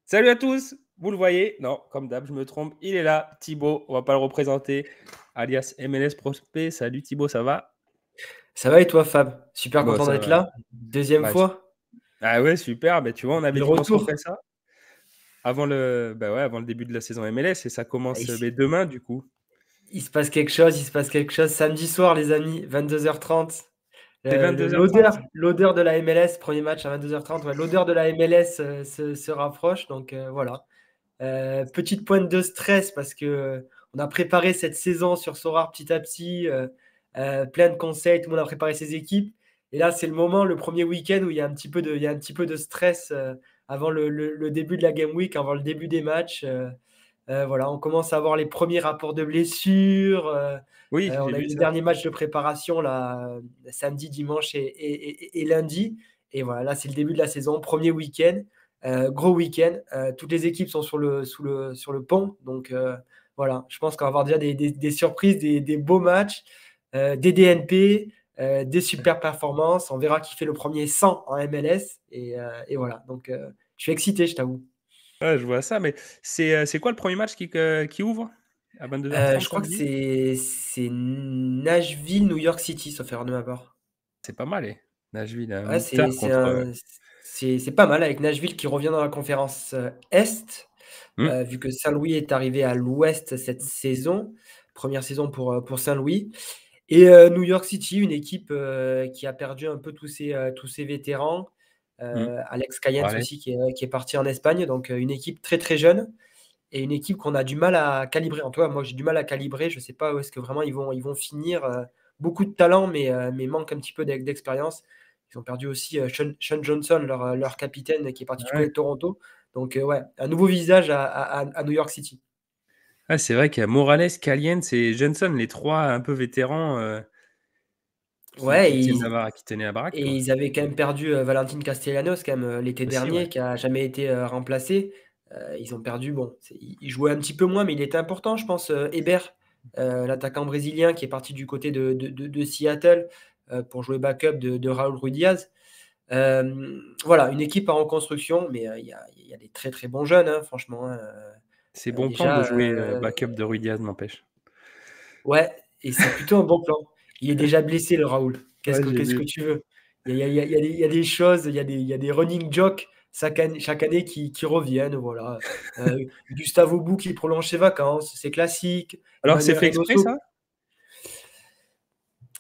Salut à tous, vous le voyez? Non, comme d'hab, je me trompe. Il est là, Thibaut. On va pas le représenter, alias MLS Prospect. Salut Thibaut, ça va? Ça va et toi, Fab? Super Bon, content ça d'être va. là. Deuxième Bah, fois. ah ouais, super. Bah, tu vois, on C'est avait le dit qu'on se retour. referait ça avant le début de la saison MLS et ça Ah, commence demain du coup. Il se passe quelque chose, il se passe quelque chose. Samedi soir, les amis, 22h30. C'est 22h30. L'odeur de la MLS, premier match à 22h30. Ouais, l'odeur de la MLS se rapproche. Donc voilà. Petite pointe de stress parce que on a préparé cette saison sur Sorare petit à petit. Plein de conseils, tout le monde a préparé ses équipes. Et là, c'est le moment, le premier week-end où il y a un petit peu de stress avant le début de la Game Week, avant le début des matchs. Voilà, on commence à avoir les premiers rapports de blessures. Oui, On j'ai a eu vu les ça. derniers matchs de préparation là, samedi, dimanche et lundi. Et voilà, là, c'est le début de la saison, premier week-end, gros week-end. Toutes les équipes sont sur le pont. Donc voilà, je pense qu'on va avoir déjà des surprises, des beaux matchs, des DNP, des super performances. On verra qui fait le premier 100 en MLS. Et voilà, donc je suis excité, je t'avoue. Ouais, je vois ça, mais c'est quoi le premier match qui ouvre à 22h30 Je crois que samedi? c'est Nashville, New York City, sauf erreur de ma part. C'est pas mal, Nashville à Ouais, mi-temps contre. c'est pas mal avec Nashville qui revient dans la conférence Est, Hmm. vu que Saint-Louis est arrivé à l'Ouest cette saison. Première saison pour Saint-Louis. Et New York City, une équipe qui a perdu un peu tous ses vétérans. Hmm. Alex Cayens Allez. aussi qui est parti en Espagne. Donc une équipe très très jeune et une équipe qu'on a du mal à calibrer. En tout cas, moi j'ai du mal à calibrer. Je ne sais pas où est-ce que vraiment ils vont finir. Beaucoup de talent, mais manque un petit peu d'expérience. Ils ont perdu aussi Sean Johnson, leur capitaine, qui est parti du côté Ouais. de Toronto. Donc ouais, un nouveau visage à New York City. Ah, c'est vrai qu'il y a Morales, Caliens et Johnson, les trois un peu vétérans Ouais, qui tenaient la baraque, et quoi. ils avaient quand même perdu Valentin Castellanos quand même, l'été Aussi, ouais. dernier, qui a jamais été remplacé. Ils ont perdu, bon, il jouait un petit peu moins, mais il était important, je pense. Hébert, l'attaquant brésilien qui est parti du côté de Seattle pour jouer backup de Raúl Ruiz. Voilà, une équipe en reconstruction, mais il y a des très très bons jeunes, hein, franchement, hein. C'est bon plan de Déjà, jouer backup de Rui Diaz, n'empêche. ouais, et c'est plutôt un bon plan. Il est déjà blessé, le Raoul. Ouais, j'ai Qu'est-ce que vu. tu veux? Il y a des choses, il y a des running jokes chaque année qui reviennent. Voilà. Gustavo Bou qui prolonge ses vacances, c'est classique. Alors, c'est Emmanuel fait exprès, ça? Reynoso,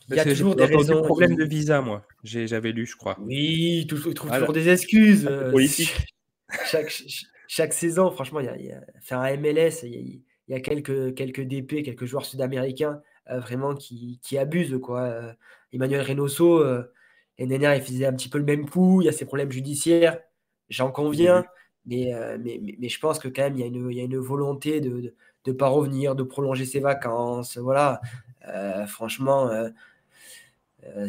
il y Parce a que j'ai toujours des entendu raisons. problème de visa, moi. J'avais lu, je crois. Oui, il trouve Voilà, toujours des excuses. ah, c'est politique. Chaque saison, franchement, enfin, à MLS, il y a quelques DP, quelques joueurs sud-américains vraiment qui abusent, quoi. Emmanuel Reynoso, l'année dernière, il faisait un petit peu le même coup. Il y a ses problèmes judiciaires, j'en J'ai vu. conviens. Mais je pense que quand même, il y a une volonté de ne pas revenir, de prolonger ses vacances. Voilà. Franchement,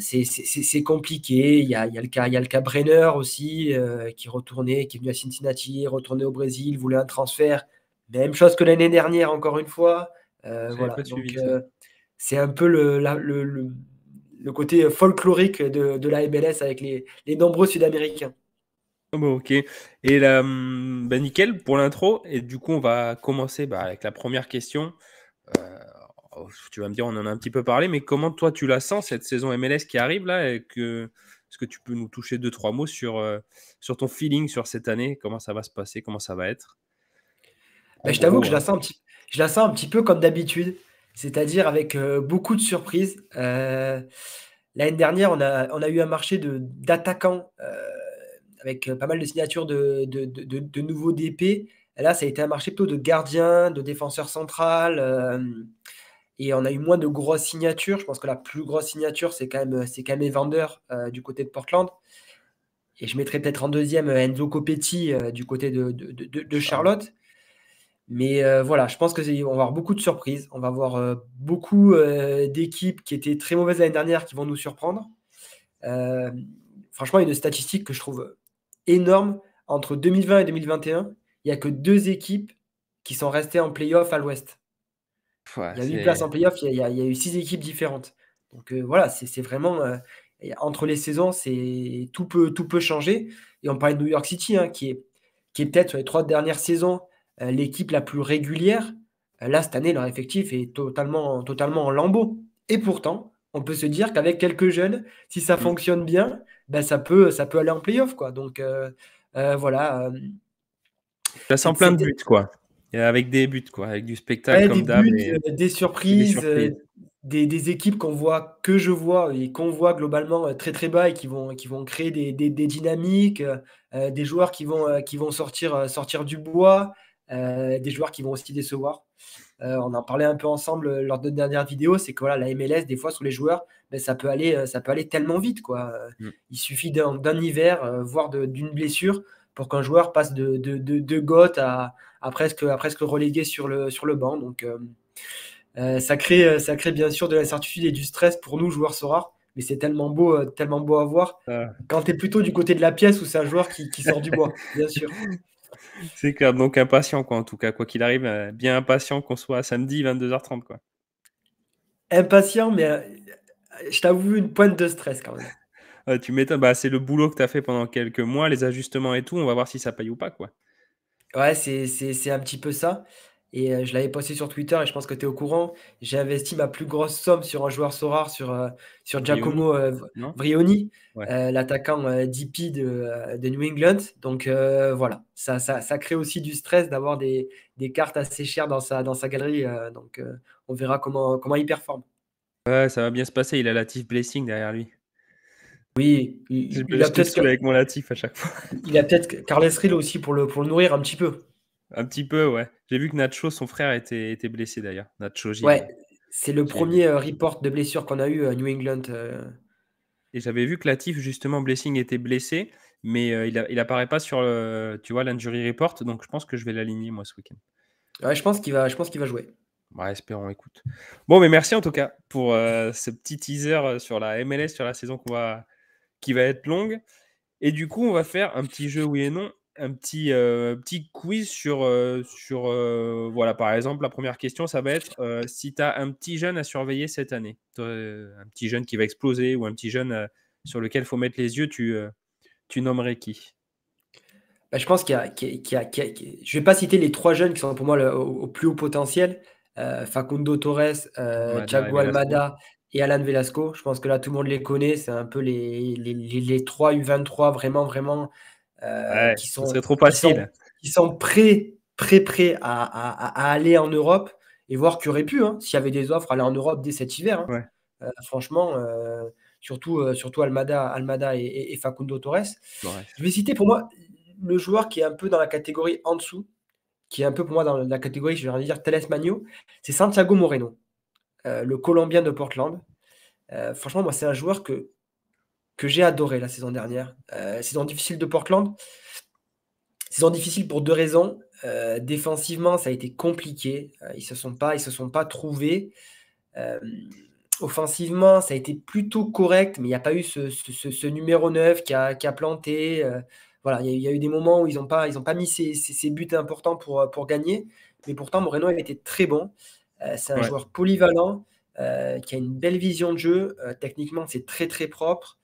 c'est compliqué. Il y a il y a le cas Brenner aussi, qui retournait, qui est venu à Cincinnati, retourné au Brésil, voulait un transfert. Même chose que l'année dernière, encore une fois. J'avais Voilà. pas Donc, suivi ça. c'est un peu le côté folklorique de la MLS avec les nombreux Sud-Américains. Ah bon, OK. Et là, bah, nickel pour l'intro et du coup, on va commencer, bah, avec la première question. Tu vas me dire, on en a un petit peu parlé, mais comment toi tu la sens cette saison MLS qui arrive là et est-ce que tu peux nous toucher deux trois mots sur ton feeling sur cette année? Comment ça va se passer? Comment ça va être? Ben, En je t'avoue que gros, hein. je la sens un petit peu comme d'habitude, c'est-à-dire avec beaucoup de surprises. L'année dernière, on a eu un marché d'attaquants avec pas mal de signatures de nouveaux DP. Et là, ça a été un marché plutôt de gardiens, de défenseurs central. Et on a eu moins de grosses signatures. Je pense que la plus grosse signature, c'est quand même Evander du côté de Portland. Et je mettrais peut-être en deuxième Enzo Copetti du côté de Charles. Charlotte. Mais voilà, je pense qu'on va avoir beaucoup de surprises. On va avoir beaucoup d'équipes qui étaient très mauvaises l'année dernière qui vont nous surprendre. Euh, Franchement, il y a une statistique que je trouve énorme. Entre 2020 et 2021, il n'y a que deux équipes qui sont restées en playoff à l'Ouest. Ouais, Il y a 8 places c'est en playoff, il y a eu 6 équipes différentes. Donc voilà, c'est vraiment. Entre les saisons, tout peut changer. Et on parlait de New York City, hein, qui est peut-être sur les 3 dernières saisons, l'équipe la plus régulière, là, cette année, leur effectif est totalement en lambeaux. Et pourtant, on peut se dire qu'avec quelques jeunes, si ça Mm. fonctionne bien, bah, ça peut aller en play-off, quoi. Donc, voilà, Ça sent c'est plein de c'était buts, quoi. Et avec des buts, quoi. Avec du spectacle ouais, des comme d'hab buts, des et des surprises, surprises. des équipes que je vois et qu'on voit globalement, très, très bas et qui vont créer des dynamiques, des joueurs qui vont sortir du bois, des joueurs qui vont aussi décevoir. On en parlait un peu ensemble lors de notre dernière vidéo, c'est que voilà, la MLS, des fois, sur les joueurs, ben, ça peut aller tellement vite, quoi. Mm. Il suffit d'un hiver, voire d'une blessure, pour qu'un joueur passe de GOAT à presque relégué sur le banc. Donc, ça crée bien sûr de l'incertitude et du stress pour nous, joueurs Sorare, mais c'est tellement beau à voir. Ah, Quand tu es plutôt du côté de la pièce où c'est un joueur qui sort du bois, bien sûr. c'est clair. Donc impatient, quoi, en tout cas. Quoi qu'il arrive, bien impatient qu'on soit samedi 22h30, quoi. Impatient, mais je t'avoue, une pointe de stress quand même. Tu m'étonnes. Bah, c'est le boulot que tu as fait pendant quelques mois, les ajustements et tout. On va voir si ça paye ou pas, quoi. Ouais, c'est un petit peu ça. Et je l'avais posté sur Twitter et je pense que tu es au courant. J'ai investi ma plus grosse somme sur un joueur Sorare, sur Brioni, Giacomo non? Vrioni, Ouais. l'attaquant DP de New England. Donc voilà, ça crée aussi du stress d'avoir des cartes assez chères dans sa galerie. Donc on verra comment il performe. Ouais, ça va bien se passer. Il a Latif Blessing derrière lui. Oui, Je, il je a te peut-être saoule avec mon Latif à chaque fois. il a peut-être Carles Rill aussi pour le nourrir un petit peu. Un petit peu, ouais. J'ai vu que Nacho, son frère, était blessé d'ailleurs. Nacho Ouais, Gil. c'est le J'ai vu. premier report de blessure qu'on a eu à New England. Et j'avais vu que Latif, justement, Blessing était blessé, mais il apparaît pas sur tu vois, l'injury report, donc je pense que je vais l'aligner, moi, ce week-end. Ouais, je pense qu'il va jouer. Ouais, espérons, écoute. Bon, mais merci en tout cas pour ce petit teaser sur la MLS, sur la saison qui va être longue. Et du coup, on va faire un petit jeu oui et non, un petit quiz sur voilà, par exemple, la première question, ça va être si tu as un petit jeune à surveiller cette année, toi, un petit jeune qui va exploser ou un petit jeune sur lequel il faut mettre les yeux, tu nommerais qui? Bah, je pense je vais pas citer les 3 jeunes qui sont pour moi au plus haut potentiel, Facundo Torres, Almada et Thiago Velasco. Almada et Alan Velasco. Je pense que là, tout le monde les connaît. C'est un peu les 3 U23 vraiment, vraiment, Ouais, qui ce sont serait trop qui sont facile. qui sont prêts à aller en Europe et voir qui aurait pu, hein, s'il y avait des offres, aller en Europe dès cet hiver, hein. Ouais, Franchement, surtout Almada et Facundo Torres. Torres. Je vais citer pour moi le joueur qui est un peu dans la catégorie en dessous, qui est un peu pour moi dans la catégorie, je vais dire Teles Magno, c'est Santiago Moreno, le Colombien de Portland. Franchement, moi, c'est un joueur que j'ai adoré la saison dernière. Saison difficile de Portland. Saison difficile pour 2 raisons. Défensivement, ça a été compliqué. Ils se sont pas trouvés. Euh, Offensivement, ça a été plutôt correct, mais il n'y a pas eu ce numéro 9 qui a planté. Voilà, il y a eu des moments où ils ont pas mis ces buts importants pour gagner. Mais pourtant, Moreno, il était très bon. C'est un Ouais. joueur polyvalent, qui a une belle vision de jeu. Techniquement, c'est très, très propre.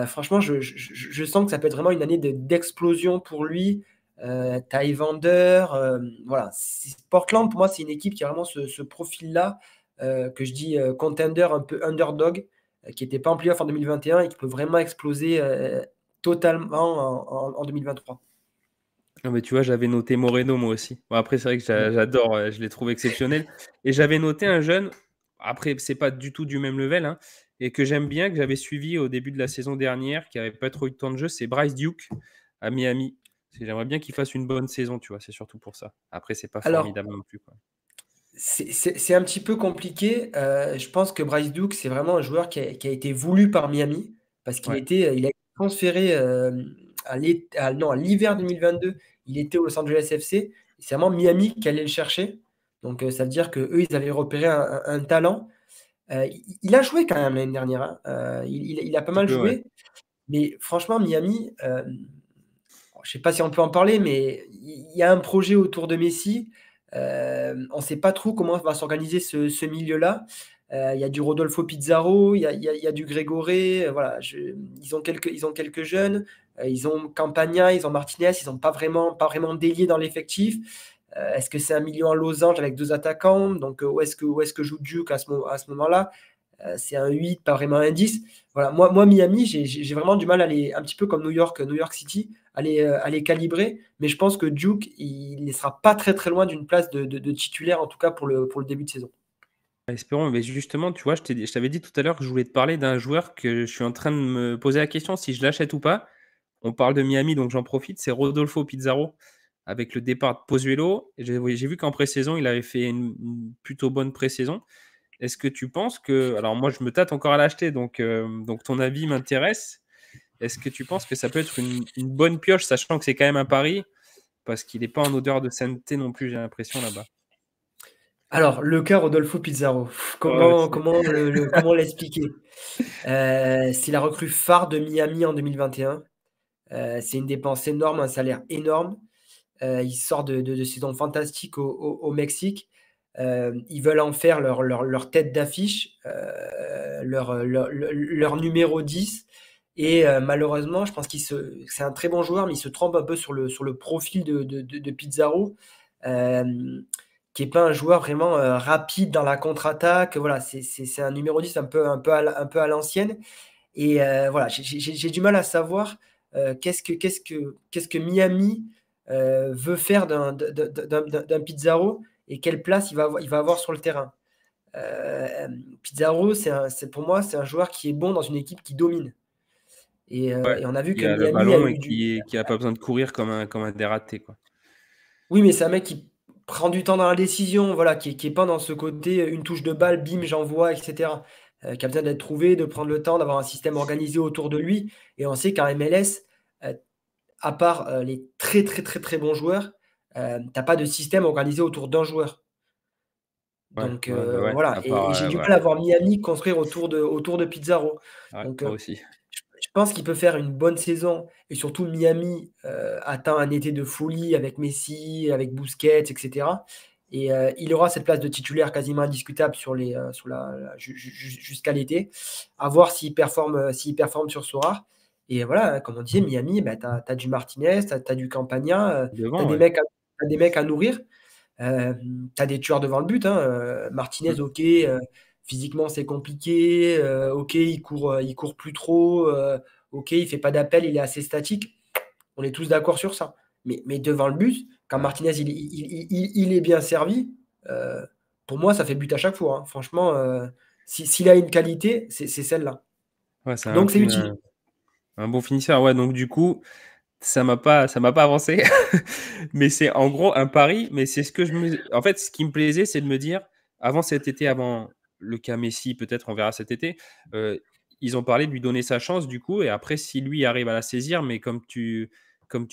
Franchement, je sens que ça peut être vraiment une année d'explosion pour lui. Ty Vander, voilà. Portland, pour moi, c'est une équipe qui a vraiment ce profil-là, que je dis contender, un peu underdog, qui n'était pas en playoff en 2021 et qui peut vraiment exploser totalement en 2023. Ah, mais tu vois, j'avais noté Moreno moi aussi. Bon, après, c'est vrai que Ouais. j'adore, je les trouve exceptionnels. Et j'avais noté un jeune, après, c'est pas du tout du même level, hein, et que j'aime bien, que j'avais suivi au début de la saison dernière, qui n'avait pas trop eu de temps de jeu, c'est Bryce Duke à Miami. Parce que j'aimerais bien qu'il fasse une bonne saison, tu vois, c'est surtout pour ça. Après, c'est pas Alors, formidable non plus, quoi. c'est un petit peu compliqué. Je pense que Bryce Duke, c'est vraiment un joueur qui a été voulu par Miami parce Ouais, il a été transféré non, à l'hiver 2022. Il était au Los Angeles FC. C'est vraiment Miami qui allait le chercher. Donc, ça veut dire qu'eux, ils avaient repéré un talent. Il a joué quand même l'année dernière, hein. Il a un pas petit mal peu, ouais. joué. Mais franchement, Miami, je ne sais pas si on peut en parler, mais il y a un projet autour de Messi. On ne sait pas trop comment va s'organiser ce milieu-là. Il y a du Rodolfo Pizarro, il y a du Grégory. Voilà, ils ont quelques jeunes. Ils ont Campagna, ils ont Martinez, ils n'ont pas vraiment délié dans l'effectif. Est-ce que c'est un milieu en losange avec 2 attaquants? Donc, où est-ce que joue Duke à ce moment-là? C'est un 8, pas vraiment un 10. Voilà. Moi, Miami, j'ai vraiment du mal à les, un petit peu comme New York City, à les calibrer. Mais je pense que Duke, il ne sera pas très très loin d'une place de titulaire, en tout cas pour le début de saison. Espérons, mais justement, tu vois, je t'avais dit tout à l'heure que je voulais te parler d'un joueur que je suis en train de me poser la question si je l'achète ou pas. On parle de Miami, donc j'en profite. C'est Rodolfo Pizarro avec le départ de Pozuelo. J'ai vu qu'en pré-saison, il avait fait une plutôt bonne pré-saison. Est-ce que tu penses que. Alors, moi, je me tâte encore à l'acheter, donc ton avis m'intéresse. Est-ce que tu penses que ça peut être une bonne pioche, sachant que c'est quand même un pari, parce qu'il n'est pas en odeur de sainteté non plus, j'ai l'impression là-bas. Alors, le cas Rodolfo Pizarro, Ouais, comment l'expliquer? C'est la recrue phare de Miami en 2021. C'est une dépense énorme, un salaire énorme. Il sort de saisons fantastiques au Mexique. Ils veulent en faire leur tête d'affiche, leur numéro 10. Et malheureusement, je pense c'est un très bon joueur, mais il se trompe un peu sur le profil de Pizarro, euh, qui n'est pas un joueur vraiment rapide dans la contre-attaque. Voilà, c'est un numéro 10 un peu à l'ancienne. Et voilà, j'ai du mal à savoir qu'est-ce que Miami veut faire d'un Pizarro et quelle place il va avoir sur le terrain. Euh, Pizarro, pour moi, c'est un joueur qui est bon dans une équipe qui domine. Et, ouais. et on a vu Qui que a le Miami a ballon et eu qui a pas besoin de courir comme un dératé, quoi. Oui, mais c'est un mec qui prend du temps dans la décision, voilà, qui est pas dans ce côté une touche de balle, bim, j'envoie, etc. Qui a besoin d'être trouvé, de prendre le temps, d'avoir un système organisé autour de lui. Et on sait qu'en MLS, euh, à part les très très très très bons joueurs, t'as pas de système organisé autour d'un joueur. Ouais, Donc ouais, bah ouais, voilà, à part, et j'ai du ouais, mal à voir Miami construire autour de Pizarro. ouais, Donc moi aussi. je pense qu'il peut faire une bonne saison et surtout Miami atteint un été de folie avec Messi, avec Busquets, etc. Et il aura cette place de titulaire quasiment indiscutable jusqu'à l'été. À voir s'il performe sur Sora. Et voilà, comme on disait, Miami, bah, tu as du Martinez, tu as du Campagna, tu as Devant, des ouais. mecs t'as des mecs à nourrir. Tu as des tueurs devant le but, hein. Martinez, Mm. ok, physiquement c'est compliqué, ok, il court plus trop, ok, il fait pas d'appel, il est assez statique. On est tous d'accord sur ça. Mais devant le but, quand Ouais. Martinez il est bien servi, euh, pour moi ça fait but à chaque fois, hein. Franchement, s'il a une qualité, c'est celle-là. Ouais, c'est Donc c'est utile. un bon finisseur. Ouais, donc du coup, ça m'a pas avancé. Mais c'est en gros un pari. Mais c'est ce que en fait, ce qui me plaisait, c'est de me dire, avant cet été, avant le cas Messi, peut-être on verra cet été, euh, ils ont parlé de lui donner sa chance, du coup. Et après, si lui arrive à la saisir, mais comme tu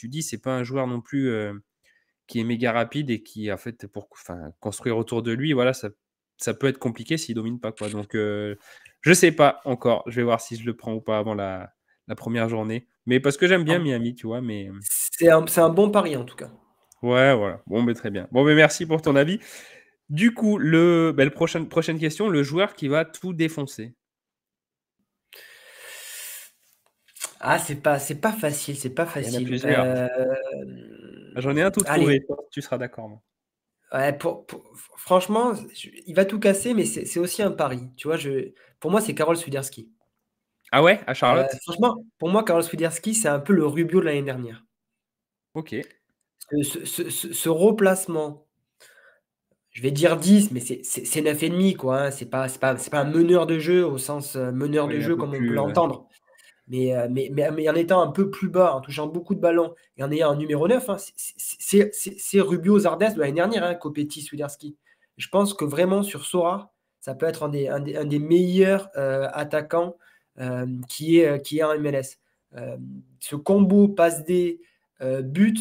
dis, c'est pas un joueur non plus qui est méga rapide et qui, en fait, pour enfin, construire autour de lui, voilà, ça peut être compliqué s'il domine pas, quoi. Donc, je sais pas encore. Je vais voir si je le prends ou pas avant la première journée. Mais parce que j'aime bien Miami, tu vois. Mais C'est un bon pari en tout cas. ouais, voilà. Bon, mais très bien. Bon, mais merci pour ton avis. Du coup, la prochaine question, le joueur qui va tout défoncer. Ah, c'est pas facile, c'est pas Ah, il y en a facile. plusieurs. J'en ai un tout Allez, trouvé. Tu seras d'accord, moi. ouais, franchement, il va tout casser, mais c'est aussi un pari. Tu vois, pour moi, c'est Karol Swiderski. Ah ouais, à Charlotte? Franchement, pour moi, Karol Swiderski, c'est un peu le Rubio de l'année dernière. Ok. Ce replacement, je vais dire 10, mais c'est 9,5, quoi, hein. C'est pas un meneur de jeu au sens meneur de Oui, un jeu peu comme on peut plus. l'entendre. Mais en étant un peu plus bas, en touchant beaucoup de ballons et en ayant un numéro 9, hein, c'est Rubio Zardes de l'année dernière, hein, Copetti, Swiderski. Je pense que vraiment sur Sora, ça peut être un des meilleurs attaquants qui est en MLS. Euh, Ce combo passe D, but,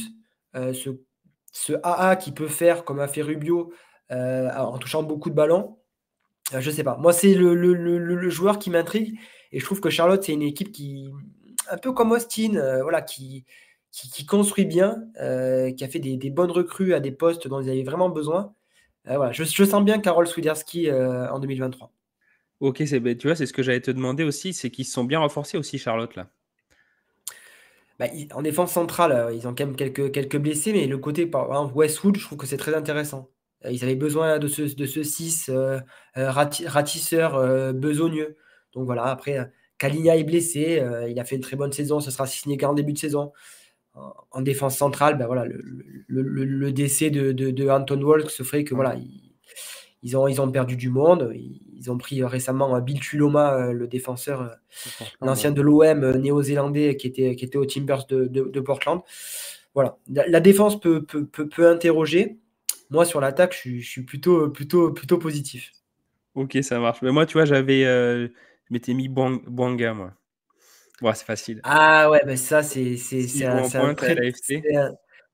ce AA qui peut faire comme a fait Rubio en touchant beaucoup de ballons, je sais pas. Moi, c'est le joueur qui m'intrigue. Et je trouve que Charlotte, c'est une équipe qui, un peu comme Austin, voilà, qui construit bien, qui a fait des bonnes recrues à des postes dont ils avaient vraiment besoin. Voilà, je sens bien Karol Swiderski en 2023. Ok, ben, tu vois, c'est ce que j'allais te demander aussi, c'est qu'ils se sont bien renforcés aussi, Charlotte, là. Bah, en défense centrale, ils ont quand même quelques blessés, mais le côté, par exemple, Westwood, je trouve que c'est très intéressant. Ils avaient besoin de ce 6 ratisseur besogneux. Donc voilà, après, Kalinja est blessé, il a fait une très bonne saison, ce sera signé qu'en début de saison. En défense centrale, ben voilà, le décès de Anton Walk se ferait que Ouais, voilà, ils ont perdu du monde. Ils ont pris récemment Bill Tuloma, le défenseur, pour Portland, ouais. l'ancien de l'OM néo-zélandais qui était aux Timbers de Portland. Voilà. La défense peut interroger. Moi, sur l'attaque, je suis plutôt positif. Ok, ça marche. Mais moi, tu vois, je m'étais mis Bouanga, moi. Ouais, c'est facile. Ah ouais, ben ça, c'est c'est- S'il c'est joue un, en c'est un pointe à très, l'AFC,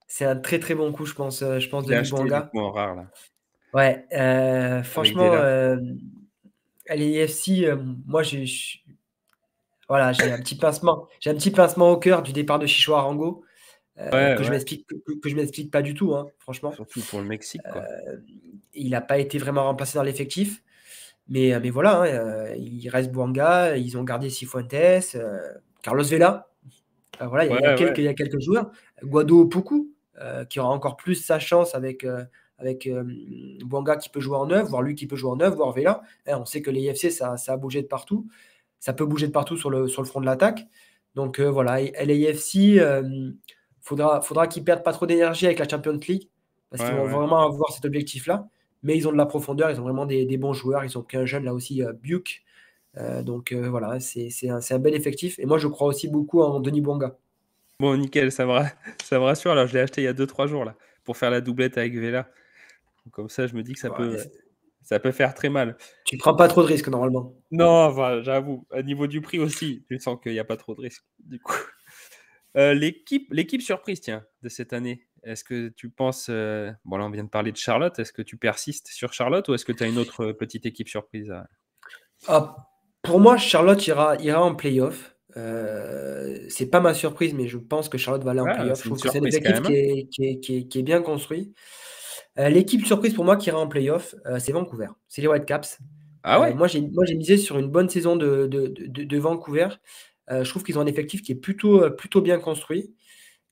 c'est un très très bon coup, je pense je l'ai Denis acheté du Bouanga. coup en rare, là, Ouais, avec franchement, Vela. LAFC, moi, voilà, j'ai un petit pincement au cœur du départ de Chicho Arango, Ouais, que je ouais. m'explique que je m'explique pas du tout, hein, franchement. Surtout pour le Mexique, quoi. Il n'a pas été vraiment remplacé dans l'effectif, mais voilà, hein, il reste Bouanga, ils ont gardé Cifuentes, Carlos Vela, voilà, Ouais, ouais. il y a quelques joueurs, Guado Poku, qui aura encore plus sa chance avec Bouanga qui peut jouer en neuf, voire lui qui peut jouer en neuf, voire Vela. On sait que les IFC, ça a bougé de partout. Ça peut bouger de partout sur le front de l'attaque. Donc voilà, et LAFC, faudra qu'ils perdent pas trop d'énergie avec la Champions League, parce qu'ils Ouais, vont ouais. vraiment avoir cet objectif-là. Mais ils ont de la profondeur, ils ont vraiment des bons joueurs. Ils ont pris un jeune là aussi, Buke. Donc voilà, c'est un bel effectif. Et moi, je crois aussi beaucoup en Denis Bouanga. Bon, nickel, ça me rassure. Alors, je l'ai acheté il y a 2-3 jours, là, pour faire la doublette avec Vela. Comme ça, je me dis que Ouais, ça peut faire très mal. tu prends pas trop de risques normalement. Non, enfin, j'avoue, à niveau du prix aussi, tu sens qu'il n'y a pas trop de risques, du coup. L'équipe surprise, tiens, de cette année. Est-ce que tu penses, bon là on vient de parler de Charlotte, est-ce que tu persistes sur Charlotte ou est-ce que tu as une autre petite équipe surprise Ah, pour moi, Charlotte ira en playoff. C'est pas ma surprise, mais je pense que Charlotte va aller en Ah, playoff. Je c'est une trouve que c'est un surprise quand effectif même, qui hein. est bien construit. L'équipe surprise pour moi qui ira en playoff, c'est Vancouver. C'est les Whitecaps. Ah ouais? Moi, j'ai misé sur une bonne saison de Vancouver. Je trouve qu'ils ont un effectif qui est plutôt bien construit.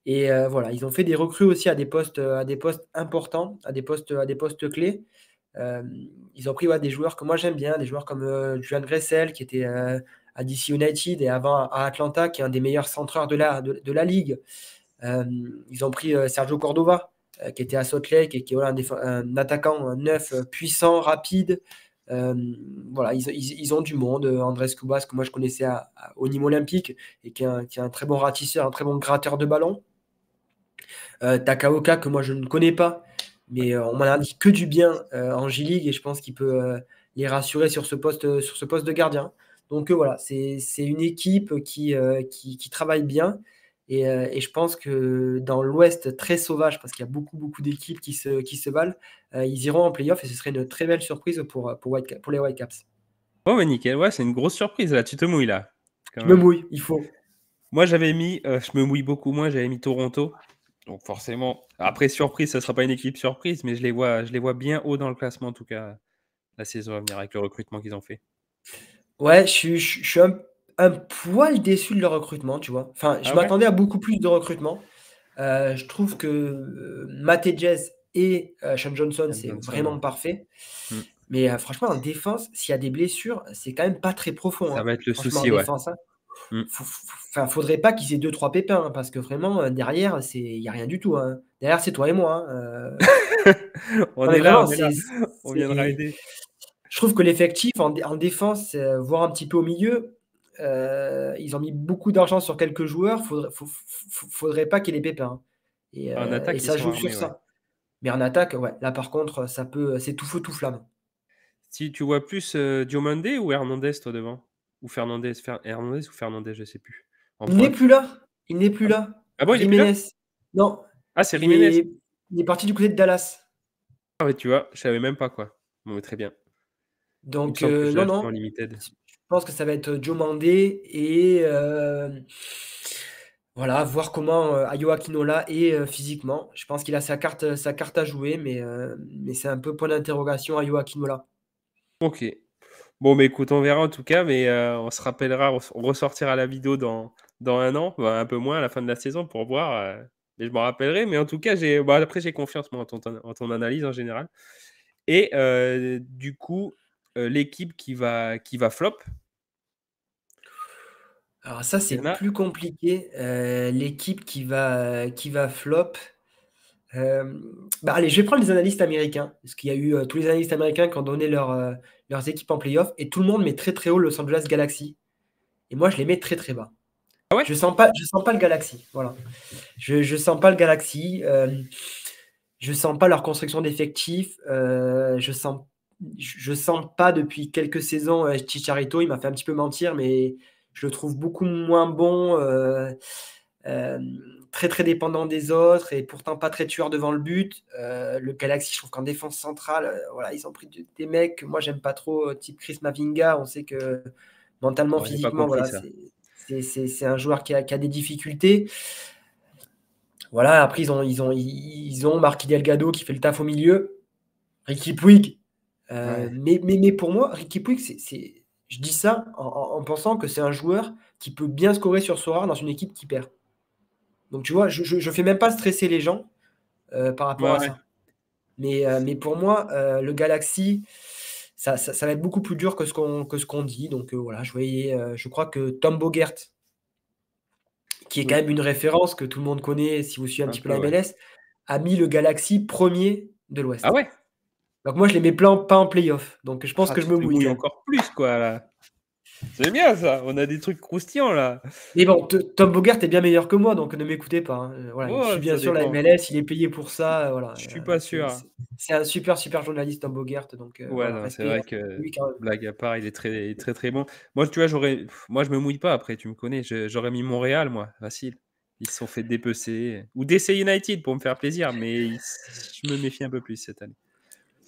Et voilà, ils ont fait des recrues aussi à des postes importants, à des postes clés. Euh, Ils ont pris des joueurs que moi j'aime bien, des joueurs comme Juan Gressel qui était à DC United et avant à Atlanta, qui est un des meilleurs centreurs de la ligue. Euh, Ils ont pris Sergio Cordova, qui était à Salt Lake et qui est voilà, un attaquant un neuf puissant, rapide. Euh, voilà, ils ont du monde. Andrés Cubas, que moi je connaissais au niveau olympique et qui est un très bon ratisseur, un très bon gratteur de ballon. Takaoka, que moi je ne connais pas, mais on m'en a dit que du bien en J-League et je pense qu'il peut les rassurer sur ce poste de gardien. Donc voilà, c'est une équipe qui travaille bien et je pense que dans l'Ouest très sauvage, parce qu'il y a beaucoup d'équipes qui se valent, ils iront en playoff et ce serait une très belle surprise pour les Whitecaps. Oh ouais, nickel, ouais, c'est une grosse surprise là, tu te mouilles là, quand Je me même. mouille, il faut. Moi j'avais mis, je me mouille beaucoup moins, j'avais mis Toronto. Donc forcément, après surprise, ça sera pas une équipe surprise, mais je les vois bien haut dans le classement en tout cas la saison à venir avec le recrutement qu'ils ont fait. Ouais, je suis un poil déçu de leur recrutement, tu vois. Enfin, je Ah ouais? m'attendais à beaucoup plus de recrutement. Je trouve que Matt Hedges et Sean Johnson, Cam c'est Johnson, vraiment ouais. parfait. Mmh. Mais franchement, en défense, s'il y a des blessures, c'est quand même pas très profond, Ça hein. va être le Franchement, en souci, ouais. défense, hein. Mmh. Enfin, faudrait pas qu'ils aient deux, trois pépins, hein, parce que vraiment, derrière, il n'y a rien du tout, hein. Derrière, c'est toi et moi, hein. On Non, mais est là, vraiment, on est là. On viendra aider. je trouve que l'effectif en défense, voire un petit peu au milieu, ils ont mis beaucoup d'argent sur quelques joueurs. Faudrait pas qu'il y ait des pépins, hein. Et, En euh, et attaque, ils ça sont joue sur armés, ouais. ça. Mais en attaque, ouais, là par contre, c'est tout feu, tout flamme. Si tu vois plus, Diomandé ou Hernandez, toi, devant? Ou Hernandez ou Fernandez, je sais plus. En Il n'est pointe. plus là. Il n'est plus Ah là. ah bon, il est plus là? Jiménez. Non, Ah, c'est il Jiménez? est, il est parti du côté de Dallas. Ah ouais, tu vois? Je savais même pas, quoi. Bon, mais très bien. Il me Donc, semble que je l'ai non, acheté en non. limited. Je pense que ça va être Joe Mandé et voilà, voir comment Ayo Akinola est physiquement. Je pense qu'il a sa carte à jouer, mais c'est un peu point d'interrogation Ayo Akinola. OK. Bon, mais écoute, on verra en tout cas, mais on se rappellera, on ressortira la vidéo dans un an, bah, un peu moins à la fin de la saison pour voir. Mais je m'en rappellerai. Mais en tout cas, après, j'ai confiance moi, en ton analyse en général. Et du coup, l'équipe qui va flop, Alors ça, il c'est y en a. plus compliqué. L'équipe qui va flop. Bah, allez, je vais prendre les analystes américains, parce qu'il y a eu tous les analystes américains qui ont donné leurs équipes en playoff, et tout le monde met très très haut le Los Angeles Galaxy. Et moi, je les mets très très bas. Ah ouais? Je sens pas le Galaxy. Voilà. Je sens pas le Galaxy. Je sens pas leur construction d'effectifs. Je sens pas depuis quelques saisons Chicharito. Il m'a fait un petit peu mentir, mais je le trouve beaucoup moins bon. Euh, Très très dépendant des autres et pourtant pas très tueur devant le but. Le Galaxy, je trouve qu'en défense centrale, voilà, ils ont pris des mecs que moi j'aime pas trop, type Chris Mavinga. On sait que mentalement, Bon, j'ai pas physiquement, compris voilà, ça. c'est un joueur qui a des difficultés. Voilà, après ils ont Marquis Delgado qui fait le taf au milieu, Ricky Puig. Ouais. Mais pour moi, Ricky Puig, je dis ça en pensant que c'est un joueur qui peut bien scorer sur Sora dans une équipe qui perd. Donc tu vois, je fais même pas stresser les gens par rapport Ouais, à ouais. ça. Mais pour moi, le Galaxy, ça va être beaucoup plus dur que ce qu'on dit. Donc voilà, je crois que Tom Bogert, qui est quand Oui, même une référence que tout le monde connaît si vous suivez un un petit peu peu, la ouais. MLS, a mis le Galaxy premier de Ah l'Ouest. ouais? Donc moi, je les mets pas en playoff. Donc je pense Ah, que je tu me te mouille mouilles quand même. encore plus, quoi, là. C'est bien ça, on a des trucs croustillants là. Mais bon, Tom Bogert est bien meilleur que moi, donc ne m'écoutez pas, hein. Voilà, il suit Oh, bien ça sûr la dépend. MLS, il est payé pour ça. Voilà, Je suis pas c'est sûr. c'est- c'est un super super journaliste, Tom Bogert. Donc Ouais, voilà, non, c'est respect vrai à que lui quand même. blague à part, il est très très très bon. Moi, tu vois, moi je me mouille pas après, tu me connais, j'aurais mis Montréal moi, facile. Ils se sont fait dépecer ou DC United pour me faire plaisir, mais je me méfie un peu plus cette année.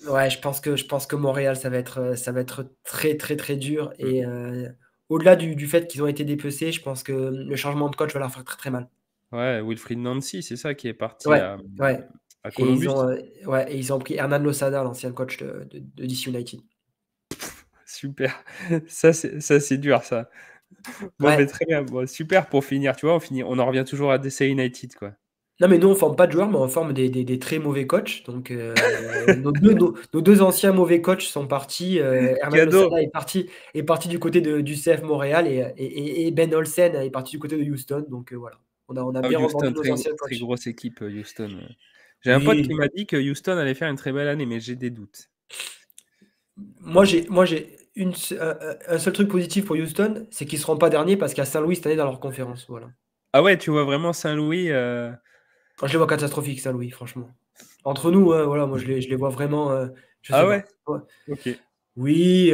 Ouais, je pense que Montréal, ça va être très très très dur. Mmh. Et au-delà du fait qu'ils ont été dépecés, je pense que le changement de coach va leur faire très très mal. Ouais, Wilfried Nancy, c'est ça qui est parti Ouais, ouais. à Et ils Columbus? ont, ouais, et ils ont pris Hernan Losada, l'ancien coach de DC United. Super. Ça c'est dur ça. Bon, mais Ouais. très bien. Bon, super pour finir, tu vois, on en revient toujours à DC United, quoi. Non, mais nous, on forme pas de joueurs, mais on forme des très mauvais coachs. Donc, nos deux anciens mauvais coachs sont partis. Hernan Cadeau! Losada est parti du côté du CF Montréal et Ben Olsen est parti du côté de Houston. Donc, voilà. On a Ah, bien Houston, revendu nos très anciens très coachs. grosse équipe, Houston, ouais. J'ai un pote qui Oui. m'a dit que Houston allait faire une très belle année, mais j'ai des doutes. Moi, j'ai un seul truc positif pour Houston, c'est qu'ils seront pas derniers parce qu'il y a Saint-Louis cette année dans leur conférence. Voilà. Ah ouais, tu vois vraiment Saint-Louis, Je les vois catastrophiques, Saint-Louis, franchement. Entre nous, hein, voilà, moi, je les vois vraiment. Je sais ah ouais? pas. Ouais. OK. Oui,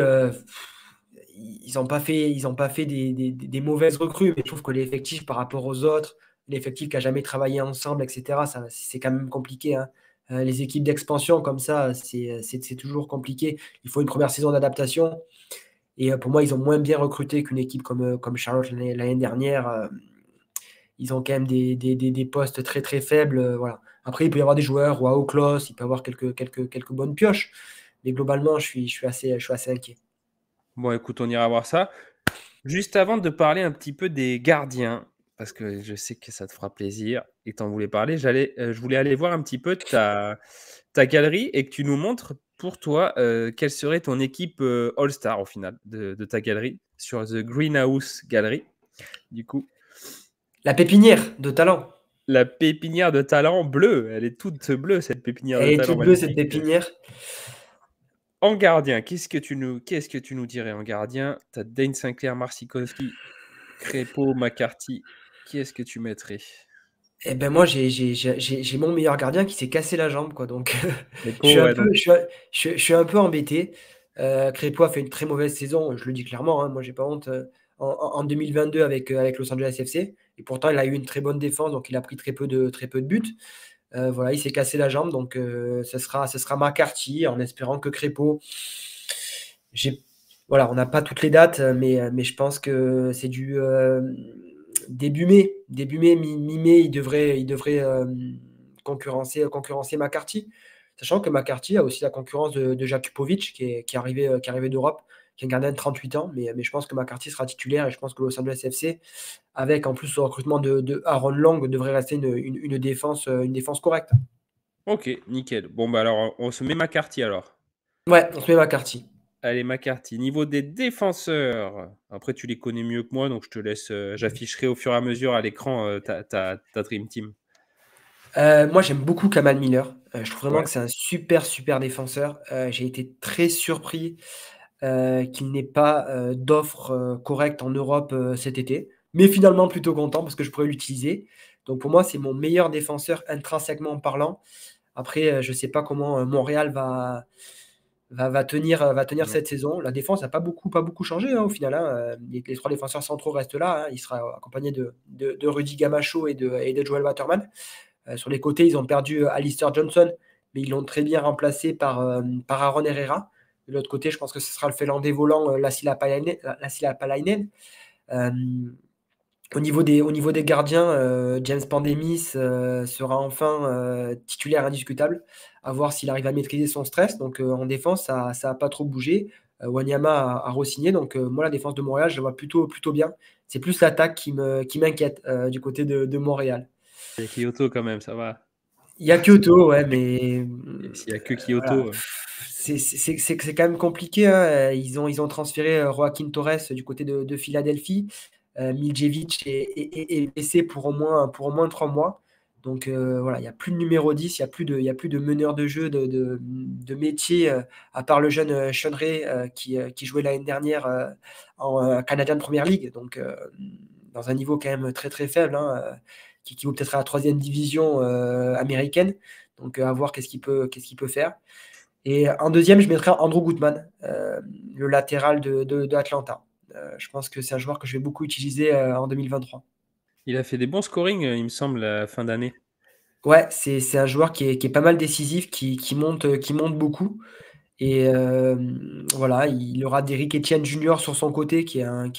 ils ont pas fait des mauvaises recrues, mais je trouve que l'effectif par rapport aux autres, l'effectif qui a jamais travaillé ensemble, etc., ça, c'est quand même compliqué, hein. Les équipes d'expansion comme ça, c'est toujours compliqué. Il faut une première saison d'adaptation. Et pour moi, ils ont moins bien recruté qu'une équipe comme Charlotte l'année dernière. Ils ont quand même des postes très très faibles. Voilà. Après, il peut y avoir des joueurs, ou Klaus, il peut y avoir quelques bonnes pioches. Mais globalement, je suis assez inquiet. Bon, écoute, on ira voir ça. Juste avant de parler un petit peu des gardiens, parce que je sais que ça te fera plaisir et que tu en voulais parler, je voulais aller voir un petit peu ta galerie et que tu nous montres pour toi, quelle serait ton équipe, all-star au final de ta galerie sur The Greenhouse Gallery. Du coup, La pépinière de talent. la pépinière de talent bleue, elle est toute bleue cette pépinière de Elle est talent toute bleue, cette magnifique. pépinière. En gardien, qu'est-ce que tu nous dirais en gardien? Tu as Dane Sinclair, Marcinkonski, Crépeau, McCarthy. Qui est-ce que tu mettrais? Eh ben moi, j'ai mon meilleur gardien qui s'est cassé la jambe, quoi. Donc, je suis Crépeau, un ouais, peu, donc je suis un peu embêté. Crépeau a fait une très mauvaise saison, je le dis clairement, hein. Moi, j'ai pas honte. En 2022 avec Los Angeles FC, et pourtant, il a eu une très bonne défense, donc il a pris très peu de buts. Voilà, il s'est cassé la jambe, donc ce sera McCarthy, en espérant que Crépeau. J'ai, voilà, on n'a pas toutes les dates, mais je pense que c'est du début mai. Début mai, mi-mai, il devrait concurrencer McCarthy. Sachant que McCarthy a aussi la concurrence de Jakupovic, qui est arrivé d'Europe, qui est un gardien de 38 ans, mais je pense que McCarthy sera titulaire et je pense que Los Angeles FC, avec en plus le recrutement de Aaron Long, devrait rester une défense correcte. Ok, nickel. Bon, bah alors, on se met McCarthy alors. Ouais, on se met McCarthy. Allez, McCarthy. Niveau des défenseurs, après, tu les connais mieux que moi, donc je te laisse. J'afficherai au fur et à mesure à l'écran ta Dream Team. Moi, j'aime beaucoup Kamal Miller. Je trouve vraiment Ouais. que c'est un super, super défenseur. J'ai été très surpris qu'il n'ait pas d'offre correcte en Europe cet été. Mais finalement, plutôt content parce que je pourrais l'utiliser. Donc pour moi, c'est mon meilleur défenseur intrinsèquement parlant. Après, je ne sais pas comment Montréal va tenir Non. cette saison. La défense n'a pas beaucoup changé au final, hein. Les trois défenseurs centraux restent là, hein. Il sera accompagné de Rudy Gamacho et de Joel Waterman. Sur les côtés, ils ont perdu Alistair Johnson, mais ils l'ont très bien remplacé par Aaron Herrera. De l'autre côté, je pense que ce sera le Finlandais volant Lassila Palainen. Euh, au niveau des gardiens, James Pandemis sera enfin titulaire indiscutable. À voir s'il arrive à maîtriser son stress. Donc en défense, ça n'a pas trop bougé. Wanyama a re-signé. Donc moi, la défense de Montréal, je la vois plutôt bien. C'est plus l'attaque qui m'inquiète du côté de Montréal. Il y a Kyoto quand même, ça va. Il y a Kyoto, ouais, mais Et s'il y a que voilà, Kyoto. c'est quand même compliqué, hein. Ils ont transféré Joaquin Torres du côté de Philadelphie. Miljevic est blessé pour au moins 3 mois. Donc voilà, il n'y a plus de numéro 10, il y a plus de meneur de jeu, de métier, à part le jeune Sean Ray qui jouait l'année dernière en Canadian Premier League. Donc dans un niveau quand même très très faible, hein, qui vaut peut-être à la troisième division américaine. Donc à voir qu'est-ce qu'il peut faire. Et en deuxième, je mettrais Andrew Gutman, le latéral de Atlanta. Je pense que c'est un joueur que je vais beaucoup utiliser en 2023. Il a fait des bons scorings, il me semble, à la fin d'année. Ouais, c'est un joueur qui est pas mal décisif, qui monte beaucoup. Et voilà, il aura Derrick Etienne Junior sur son côté, qui est un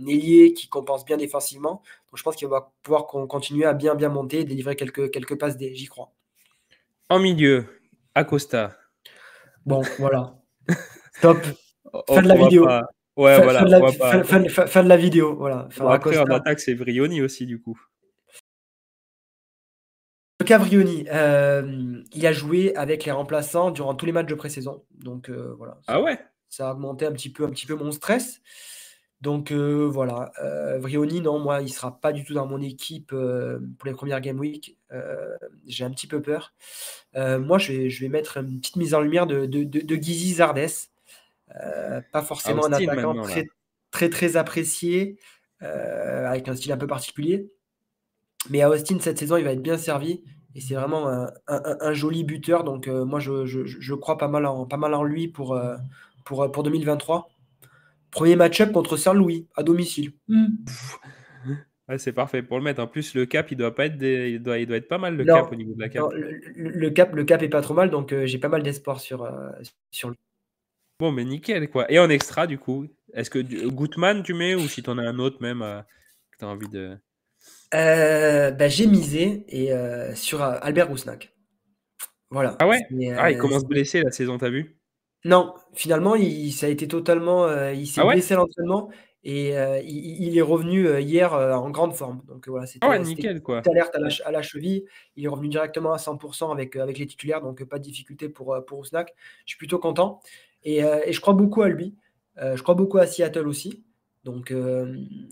ailier qui compense bien défensivement. Donc je pense qu'il va pouvoir continuer à bien monter et délivrer quelques passes j'y crois. En milieu, Acosta. Bon, voilà. Stop. Fin de la On va vidéo. pas. Ouais, Fin, fin voilà, de on la, va fin, pas. fin- fin- fin de la vidéo. Voilà. Bon, Enfin, après, en Acosta. attaque, c'est Vrioni aussi, du coup. Cavrioni, il a joué avec les remplaçants durant tous les matchs de pré-saison. Donc voilà, Ah ça, ouais? ça a augmenté un petit peu mon stress. Donc voilà, Vrioni, non, moi, il ne sera pas du tout dans mon équipe pour les premières Game Week. J'ai un petit peu peur. Moi, je vais mettre une petite mise en lumière de Guizy Zardes. Pas À forcément un Austin, attaquant maintenant, là. très, très, très apprécié, avec un style un peu particulier. Mais à Austin, cette saison, il va être bien servi. Et c'est vraiment un joli buteur. Donc, moi, je crois pas mal en lui pour 2023. Premier match-up contre Saint-Louis, à domicile. Ouais, c'est parfait pour le mettre. En plus, le cap, il doit pas être il doit être pas mal, le cap, Non, au niveau de la non, cap. le cap est pas trop mal. Donc, j'ai pas mal d'espoir sur lui. Bon, mais nickel, quoi. Et en extra, du coup, est-ce que Gutmann, tu mets, ou si tu en as un autre même que tu as envie de. Bah, j'ai misé sur Albert Rousnac. Voilà. Ah ouais? Ah, il commence blessé la saison, t'as vu? Non, finalement, ça a été totalement. Il s'est Ah ouais? blessé à l'entraînement et il est revenu hier en grande forme. Donc voilà, Ah ouais, c'était nickel, quoi. petite alerte à la cheville. Il est revenu directement à 100% avec les titulaires, donc pas de difficulté pour Ousnack. Je suis plutôt content et je crois beaucoup à lui. Je crois beaucoup à Seattle aussi. Donc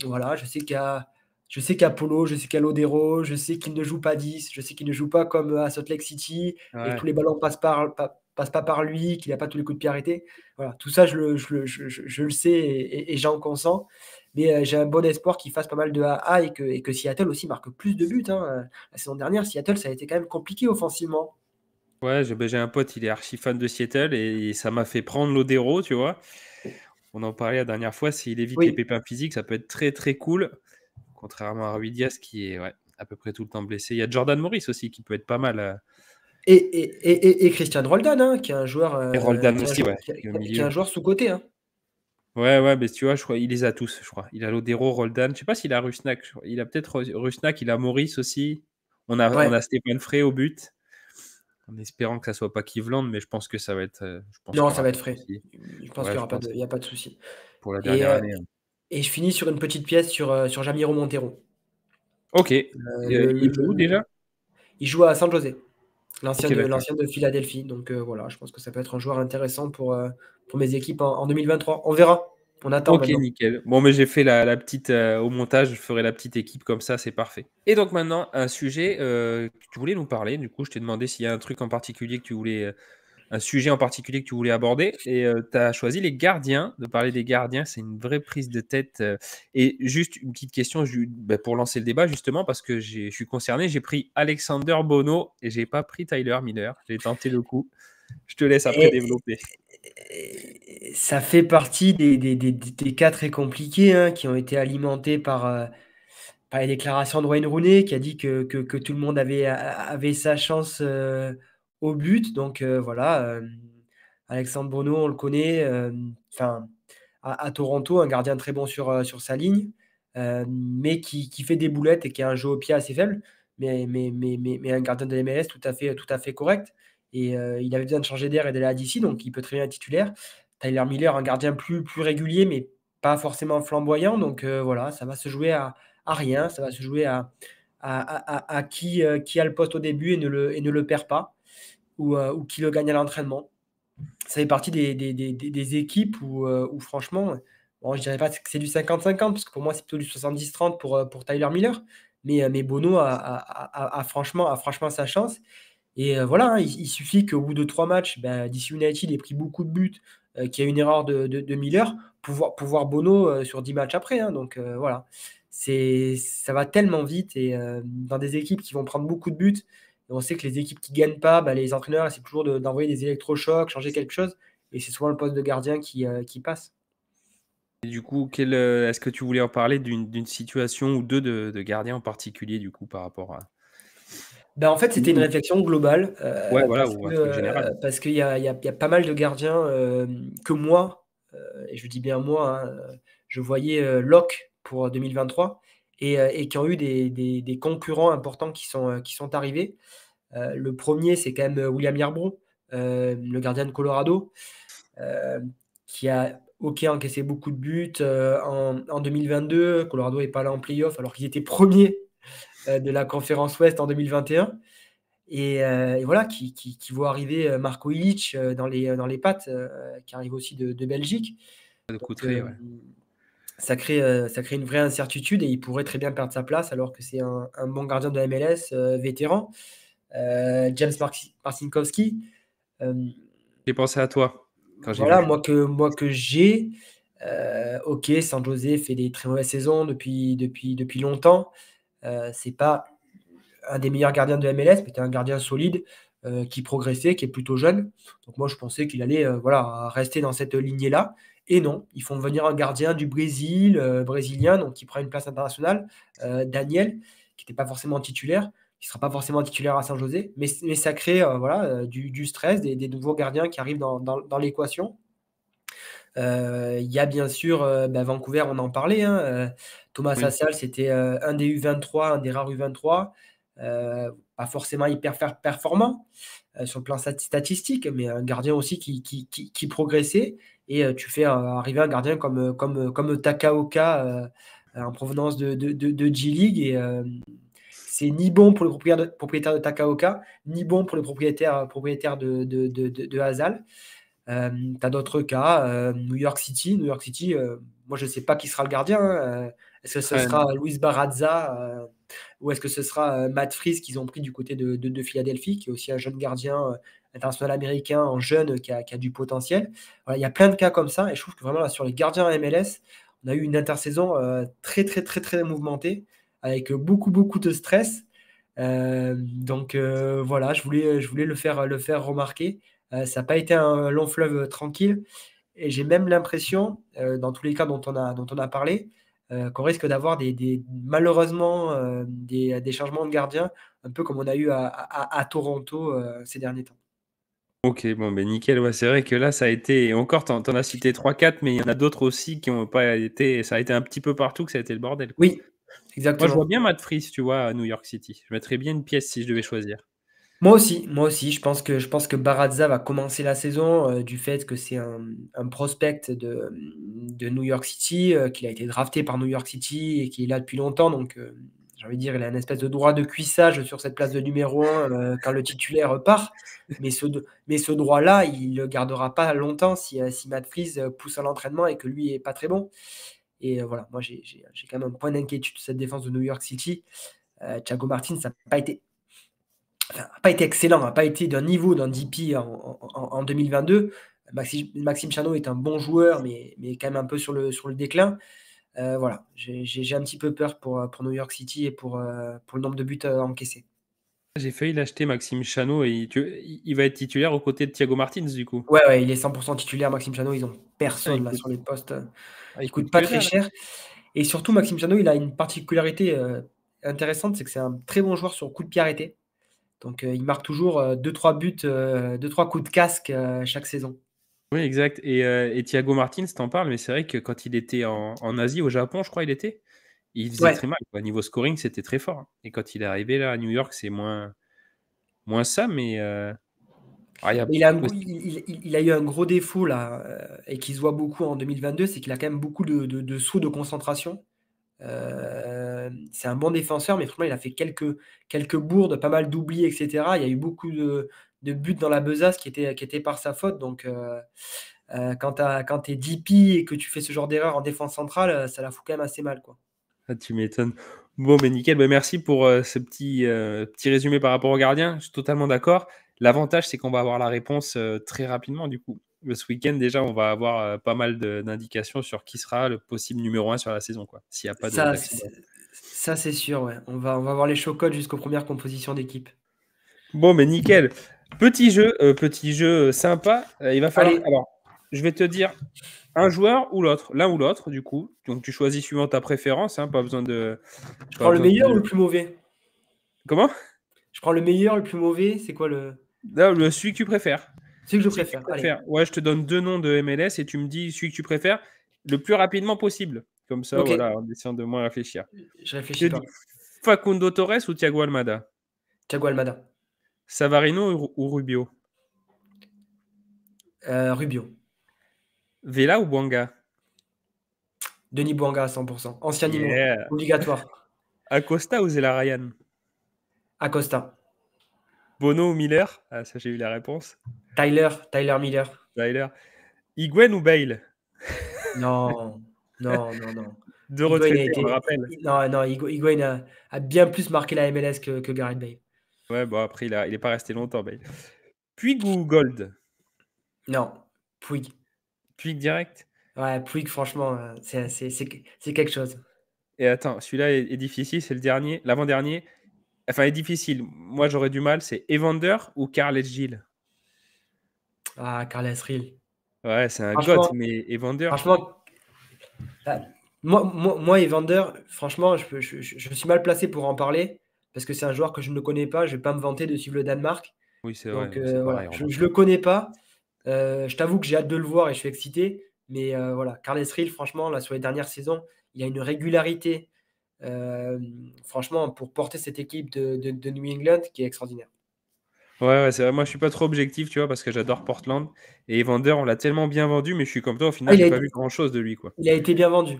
voilà, je sais qu'il y a Polo, je sais qu'il y a Lodero, je sais qu'il ne joue pas 10, je sais qu'il ne joue pas comme à Salt Lake City et que Ouais. tous les ballons passent pas par lui, qu'il n'a pas tous les coups de pied arrêtés. Voilà, tout ça, je le sais et j'en consens. Mais j'ai un bon espoir qu'il fasse pas mal de AA et que Seattle aussi marque plus de buts, hein. La saison dernière, Seattle, ça a été quand même compliqué offensivement. Ouais, j'ai un pote, il est archi fan de Seattle et ça m'a fait prendre l'Odero, tu vois. On en parlait la dernière fois, s'il évite les Oui. pépins physiques, ça peut être très très cool. Contrairement à Ruiz qui est ouais, à peu près tout le temps blessé. Il y a Jordan Morris aussi qui peut être pas mal. Et Christian Roldan, hein, qui est un joueur, Et Roldan qui est un aussi, joueur, ouais, qui qui est au est qui est un milieu. joueur sous-coté, hein. Ouais, ouais, mais tu vois, je crois il les a tous, je crois. Il a Lodero, Roldan. Je sais pas s'il a Rusnak. Il a peut-être Rusnak, il a Morris aussi. On a Ouais. Stéphane Frey au but. en espérant que ça soit pas Cleveland, mais je pense que ça va être, je pense Non, qu'il y ça aura va pas être de frais. souci. Je pense qu'il Ouais, y je aura pas pense de il y a pas de souci pour la et dernière année, hein. et je finis sur une petite pièce sur Jamiro Monteiro. OK, Le il joue où déjà? il joue à San José, OK, d'accord. l'ancien de Philadelphie, donc voilà, je pense que ça peut être un joueur intéressant pour mes équipes en 2023. On verra, on attend OK, maintenant. nickel. Bon, mais j'ai fait la petite, au montage, je ferai la petite équipe comme ça, c'est parfait. Et donc maintenant, un sujet, que tu voulais nous parler. Du coup, je t'ai demandé s'il y a un truc en particulier que tu voulais, un sujet en particulier que tu voulais aborder et tu as choisi les gardiens. De parler des gardiens, c'est une vraie prise de tête, et juste une petite question pour lancer le débat justement parce que je suis concerné, j'ai pris Alexander Bono et j'ai pas pris Tyler Miller. J'ai tenté le coup. Je te laisse après Et développer. ça fait partie des cas très compliqués, hein, qui ont été alimentés par les déclarations de Wayne Rooney qui a dit que tout le monde avait sa chance au but. Donc voilà, Alexandre Bono, on le connaît, enfin, à Toronto, un gardien très bon sur sa ligne, mais qui fait des boulettes et qui a un jeu au pied assez faible, mais un gardien de MLS tout à fait correct. Et il avait besoin de changer d'air et d'aller à DC, donc il peut très bien être titulaire. Tyler Miller, un gardien plus régulier, mais pas forcément flamboyant. Donc voilà, ça va se jouer à rien. Ça va se jouer à qui a le poste au début et ne le perd pas, ou qui le gagne à l'entraînement. Ça fait partie des équipes où franchement, bon, je dirais pas que c'est du 50-50, parce que pour moi, c'est plutôt du 70-30 pour Tyler Miller. Mais Bono a franchement sa chance. Et voilà, hein, il suffit qu'au bout de 3 matchs, DC United ait pris beaucoup de buts, qu'il y ait une erreur de Miller, pour voir Bono sur 10 matchs après, hein. Donc voilà, ça va tellement vite. Et dans des équipes qui vont prendre beaucoup de buts, et on sait que les équipes qui ne gagnent pas, les entraîneurs essaient toujours d'envoyer des électrochocs, changer quelque chose. Et c'est souvent le poste de gardien qui passe. Et du coup, est-ce que tu voulais en parler d'une situation ou deux de gardiens en particulier, du coup, par rapport à En fait, c'était une ou réflexion globale, ouais, voilà, ou un truc général? parce qu'il y a pas mal de gardiens, que moi, et je dis bien moi, hein, je voyais, Locke pour 2023, et qui ont eu des concurrents importants qui sont arrivés. Le premier, c'est quand même William Yarbrough, le gardien de Colorado, heu, qui a OK encaissé beaucoup de buts, en 2022. Colorado est pas allé en play-off alors qu'ils étaient premiers de la conférence Ouest en 2021. Et voilà, qui voit arriver Marco Ilić dans les pattes, qui arrive aussi de Belgique. Ça Donc coûterait, ouais. ça crée une vraie incertitude et il pourrait très bien perdre sa place alors que c'est un bon gardien de la MLS, vétéran. James Marcinkowski, hem, J'ai pensé à toi quand j'ai voilà, vu. moi que j'ai, OK, San José fait des très mauvaises saisons depuis longtemps. C'est pas un des meilleurs gardiens de MLS, mais c'était un gardien solide, qui progressait, qui est plutôt jeune. Donc moi, je pensais qu'il allait, voilà, rester dans cette lignée-là. Et non, ils font venir un gardien du Brésil, brésilien, donc qui prend une place internationale, Daniel, qui n'était pas forcément titulaire, qui ne sera pas forcément titulaire à San José, mais ça crée, voilà, du stress, des nouveaux gardiens qui arrivent dans l'équation. Il y a bien sûr, Vancouver, on en parlait, hein, Thomas Oui. Hasal, c'était, un des U23, un des rares U23, pas forcément hyper performant, sur le plan statistique, mais un gardien aussi qui progressait. Et tu fais arriver un gardien comme Takaoka, en provenance de G-League. Et c'est ni bon pour le propriétaire de Takaoka, ni bon pour le propriétaire de Hasal. Tu as d'autres cas, New York City. New York City, moi je ne sais pas qui sera le gardien, hein. Est-ce que ce Ouais, sera Luis Barraza, ou est-ce que ce sera Matt Freese qu'ils ont pris du côté de Philadelphie, qui est aussi un jeune gardien international américain en jeune qui a du potentiel. Voilà, il y a plein de cas comme ça, et je trouve que vraiment là, sur les gardiens MLS, on a eu une intersaison très très très très mouvementée, avec beaucoup de stress. Donc voilà, je voulais le faire remarquer. Ça n'a pas été un long fleuve tranquille, et j'ai même l'impression, dans tous les cas dont on a parlé, qu'on risque d'avoir malheureusement, des changements de gardiens, un peu comme on a eu à Toronto, ces derniers temps. OK, bon, ben nickel. Ouais, c'est vrai que là, ça a été et encore, tu en as cité 3-4, mais il y en a d'autres aussi qui ont pas été ça a été un petit peu partout que ça a été le bordel, quoi. Oui, Moi, je vois exactement. bien Matt Freese, tu vois, à New York City. Je mettrais bien une pièce si je devais choisir. Moi aussi, je pense que Barraza va commencer la saison du fait que c'est un prospect de New York City, qu'il a été drafté par New York City et qui est là depuis longtemps. Donc, j'ai envie de dire, il a une espèce de droit de cuissage sur cette place de numéro un quand le titulaire part. Mais ce droit-là, il ne le gardera pas longtemps si Matt Freese pousse à l'entraînement et que lui est pas très bon. Et voilà, moi, j'ai quand même un point d'inquiétude sur cette défense de New York City. Thiago Martin, ça n'a pas été excellent, n'a pas été d'un niveau d'un DP en 2022. Maxime Chano est un bon joueur, mais quand même un peu sur le déclin. Voilà, j'ai un petit peu peur pour New York City et pour le nombre de buts encaissés. J'ai failli l'acheter, Maxime Chanot, et il va être titulaire aux côtés de Thiago Martins, du coup. Ouais, ouais, il est 100% titulaire, Maxime Chano. Ils ont Ah, personne il là coûte, sur les postes. ah, il Qui coûte coûte pas que très dalle. cher. Et surtout, Maxime Chano, il a une particularité intéressante, c'est que c'est un très bon joueur sur coup de pied arrêté. Donc, il marque toujours 2-3 buts, 2-3 coups de casque chaque saison. Oui, exact. Et Thiago Martins, t'en parles, mais c'est vrai que quand il était en Asie, au Japon, je crois, il faisait Ouais, très mal, quoi. Niveau scoring, c'était très fort. Et quand il est arrivé là à New York, c'est moins ça, mais il y a mais il a, un gros- possible. il a eu un gros défaut là, et qui se voit beaucoup en 2022, c'est qu'il a quand même beaucoup de sauts de concentration. C'est un bon défenseur, mais franchement, il a fait quelques bourdes, pas mal d'oublis, etc. Il y a eu beaucoup de buts dans la besace qui étaient par sa faute. Donc, quand tu es DP et que tu fais ce genre d'erreur en défense centrale, ça la fout quand même assez mal, quoi. Ah, tu m'étonnes. Bon, ben nickel. Ben, merci pour ce petit résumé par rapport au gardien. Je suis totalement d'accord. L'avantage, c'est qu'on va avoir la réponse très rapidement, du coup. Ce week-end, déjà, on va avoir pas mal d'indications sur qui sera le possible numéro 1 sur la saison, quoi, s'il n'y a pas Ça, d'accident. c'est sûr, ouais. On va voir les chocottes jusqu'aux premières compositions d'équipe. Bon, mais nickel. Petit jeu sympa. Il va falloir. Allez, Alors, je vais te dire un joueur ou l'autre, l'un ou l'autre, du coup. Donc, tu choisis suivant ta préférence, hein, pas besoin de. je Pas prends le besoin meilleur ou le de... plus mauvais? Comment? Je prends le meilleur, le plus mauvais, c'est quoi le. Non, celui que tu préfères. Celui que je Celui que tu préfère. Allez, préfères. Ouais, je te donne 2 noms de MLS et tu me dis celui que tu préfères le plus rapidement possible. Comme ça, ok, voilà, en essayant de moins réfléchir. je Je réfléchis te dis pas. Facundo Torres ou Thiago Almada? Thiago Almada. Savarino ou Rubio? Rubio. Vela ou Bouanga? Denis Bouanga à 100%. Ancien Nîmois. Yeah. Obligatoire. Acosta ou Zelarayan? Acosta. Bono ou Miller? Ah, ça, j'ai eu la réponse. Tyler Miller. Tyler. Higuain ou Bale? Non, non, non, non. Deux Higuain a retraités, on le été. rappelle. Non, non, Higuain a bien plus marqué la MLS que Gareth Bale. Ouais, bon, après, il est pas resté longtemps, Bale. Puig ou Gold? Non, Puig. Puig direct? Ouais, Puig, franchement, c'est quelque chose. Et attends, celui-là est difficile, c'est le dernier, l'avant-dernier. Enfin, est difficile. Moi, j'aurais du mal. C'est Evander ou Carles Gilles? Ah, Carles Real. Ouais, c'est un goth, Franchement, mais Evander. franchement, ah, moi, Evander, franchement, je suis mal placé pour en parler parce que c'est un joueur que je ne connais pas. Je ne vais pas me vanter de suivre le Danemark. Oui, c'est vrai, Donc c'est voilà, pareil, je remarque. ne le connais pas. Je t'avoue que j'ai hâte de le voir et je suis excité. Mais voilà, Carles Real, franchement, là, sur les dernières saisons, il a une régularité, euh, franchement, pour porter cette équipe de New England qui est extraordinaire. Ouais, ouais, c'est vrai. Moi, je suis pas trop objectif, tu vois, parce que j'adore Portland. Et Evander, on l'a tellement bien vendu, mais je suis comme toi, au Ah, final, il j'ai a pas vu été, grand-chose de lui, quoi. il a été bien vendu.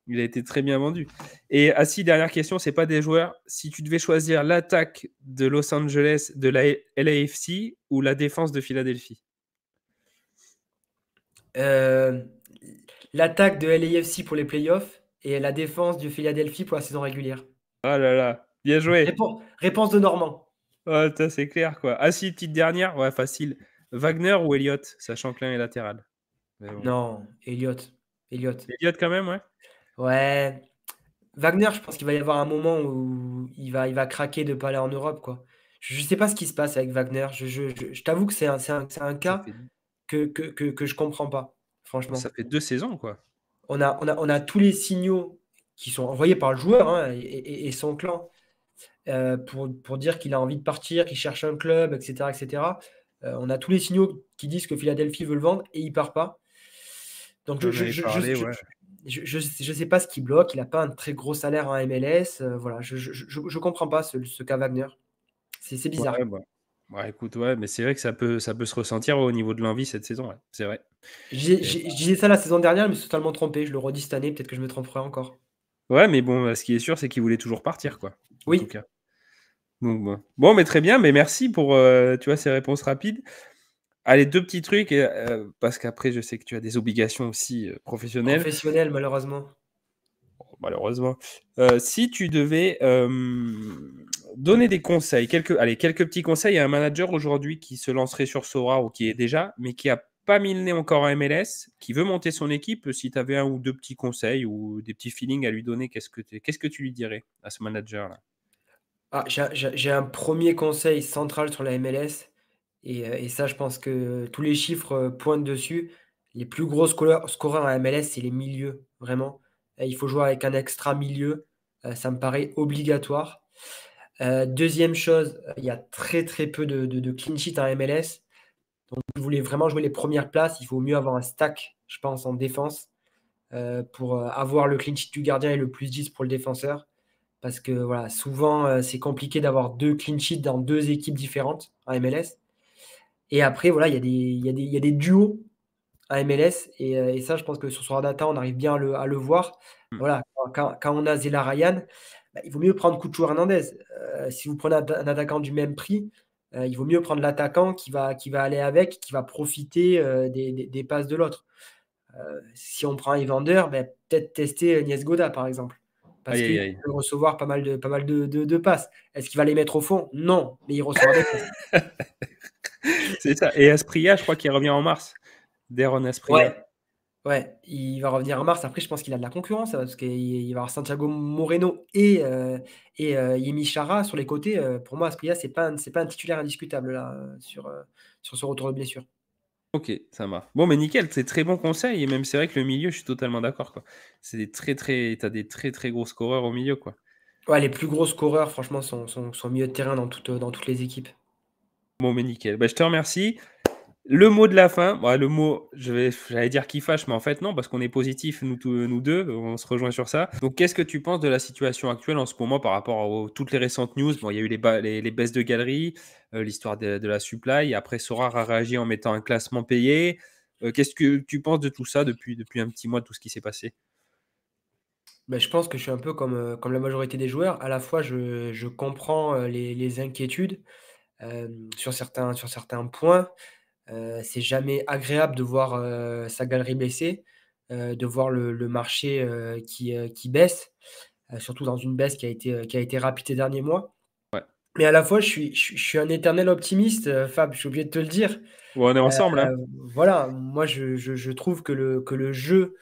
Il a été très bien vendu. Et assis, dernière question, c'est pas des joueurs. Si tu devais choisir l'attaque de Los Angeles, de la LAFC ou la défense de Philadelphie? Euh, L'attaque de LAFC pour les playoffs et la défense du Philadelphie pour la saison régulière. Ah là là, bien joué. Réponse de Normand. Ouais, ça, c'est clair, quoi. Assis, petite dernière, ouais, facile. Wagner ou Elliott, sachant que l'un est latéral. Mais bon. Non, Elliott. Elliott. Elliott quand même, ouais. Ouais. Wagner, je pense qu'il va y avoir un moment où il va craquer de ne pas aller en Europe, quoi. Je ne sais pas ce qui se passe avec Wagner. Je t'avoue que c'est un Ça cas fait, que je comprends pas, ça franchement. fait 2 saisons, quoi. On a tous les signaux qui sont envoyés par le joueur, hein, et son clan, pour dire qu'il a envie de partir, qu'il cherche un club, etc., etc. On a tous les signaux qui disent que Philadelphie veut le vendre et il part pas. Donc On en avait parlé, ouais. je sais pas ce qui bloque. Il n'a pas un très gros salaire en MLS. Voilà, je comprends pas ce cas Wagner. C'est bizarre. Ouais, bah. Ouais, écoute, ouais, mais c'est vrai que ça peut se ressentir au niveau de l'envie cette saison, ouais, c'est vrai. Et Je disais ça la saison dernière, mais je me suis totalement trompé. Je le redis cette année, peut-être que je me tromperai encore. ouais, mais bon, ce qui est sûr, c'est qu'il voulait toujours partir, quoi, en tout Oui, cas. Donc bon. Bon, mais très bien, mais merci pour, tu vois, ces réponses rapides. Allez, 2 petits trucs et parce qu'après je sais que tu as des obligations aussi, professionnelles, professionnel, malheureusement. malheureusement. Si tu devais, donner des conseils, quelques petits conseils à un manager aujourd'hui qui se lancerait sur Sora ou qui est déjà, mais qui a pas mis le nez encore en MLS, qui veut monter son équipe, si tu avais 1 ou 2 petits conseils ou des petits feelings à lui donner, qu'est-ce que tu lui dirais à ce manager-là? Ah, j'ai un premier conseil central sur la MLS et ça, je pense que tous les chiffres, pointent dessus. Les plus gros scoreurs en MLS, c'est les milieux, vraiment. Il faut jouer avec un extra milieu, ça me paraît obligatoire. 2e chose, il y a très, très peu de clean sheet en MLS. Donc si vous voulez vraiment jouer les premières places, il vaut mieux avoir un stack, je pense, en défense, pour, avoir le clean sheet du gardien et le +10 pour le défenseur. Parce que voilà, souvent, c'est compliqué d'avoir 2 clean sheets dans 2 équipes différentes en MLS. Et après, voilà, il y a des duos en MLS et ça, je pense que sur Data, on arrive bien à le voir. Mmh. Voilà, quand on a Zela Ryan, bah, il vaut mieux prendre Cucho Hernandez. Si vous prenez un attaquant du même prix, il vaut mieux prendre l'attaquant qui va aller avec, qui va profiter, des passes de l'autre. Si on prend Evander, bah, peut-être tester, Niezgoda, par exemple, parce Aïe, aïe, qu'il aïe. peut recevoir pas mal de passes. Est-ce qu'il va les mettre au fond? Non, mais il recevra des passes. C'est ça et Asprilla, je crois qu'il revient en mars. Deron Asprilla. Ouais, ouais, il va revenir en mars. Après, je pense qu'il a de la concurrence, parce qu'il va y avoir Santiago Moreno et Yemi Chara sur les côtés. Pour moi, Asprilla, c'est pas un titulaire indiscutable là, sur ce retour de blessure. OK, ça marche. Bon, mais nickel, c'est très bons conseils et même c'est vrai que le milieu, je suis totalement d'accord, quoi. C'est des très, très tu des très, très gros scoreurs au milieu, quoi. Ouais, les plus gros scoreurs, franchement, sont milieu de terrain dans toutes les équipes. Bon, mais nickel. Bah, je te remercie. Le mot de la fin, bah, le mot, j'allais dire qui fâche, mais en fait non, parce qu'on est positifs, nous 2, on se rejoint sur ça. Donc qu'est-ce que tu penses de la situation actuelle en ce moment par rapport à toutes les récentes news? Bon, il y a eu les baisses de galeries, l'histoire de la supply. Après, Sorare a réagi en mettant un classement payé. Qu'est-ce que tu penses de tout ça depuis un petit mois, de tout ce qui s'est passé? Bah, je pense que je suis un peu comme la majorité des joueurs. À la fois, je comprends, les inquiétudes, sur certains points. C'est jamais agréable de voir, sa galerie baisser, de voir le marché, qui baisse, surtout dans une baisse qui a été rapide ces derniers mois. Ouais. Mais à la fois, je suis un éternel optimiste, Fab, je suis obligé de te le dire. Bon, on est ensemble, hein? Voilà, moi je trouve que le jeu,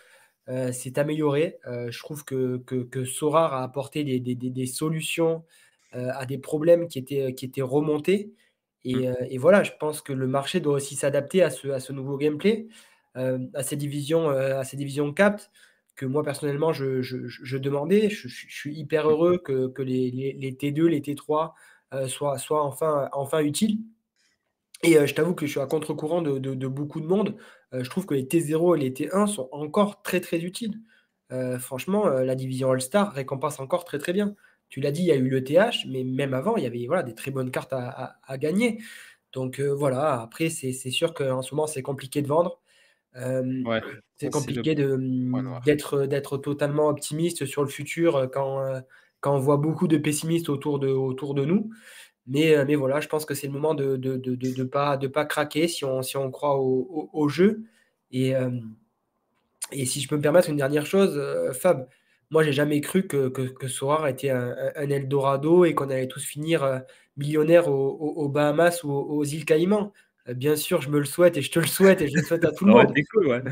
s'est amélioré. Je trouve que Sorare a apporté des solutions, à des problèmes qui étaient remontés Mmh. et voilà, je pense que le marché doit aussi s'adapter à ce nouveau gameplay, à ces divisions capt que moi personnellement je demandais. Je suis hyper heureux que les T2, les T3, soient enfin utiles. Et je t'avoue que je suis à contre-courant de beaucoup de monde. Je trouve que les T0 et les T1 sont encore très, très utiles. Franchement, la division All-Star récompense encore très, très bien. Tu l'as dit, il y a eu le TH, mais même avant, il y avait, voilà, des très bonnes cartes à gagner. Donc voilà, après, c'est sûr qu'en ce moment, c'est compliqué de vendre. Hem, Ouais, c'est ça c'est le compliqué point noir. d'être totalement optimiste sur le futur, quand on voit beaucoup de pessimistes autour de nous. Mais voilà, je pense que c'est le moment de pas craquer si on croit au jeu et hem et si je peux me permettre une dernière chose, Fab, moi j'ai jamais cru que Sorare était un eldorado et qu'on allait tous finir, millionnaires aux Bahamas ou aux îles Caïmans. Bien sûr, je me le souhaite et je te le souhaite et je le souhaite à tout Ça le aurait monde. été cool, ouais.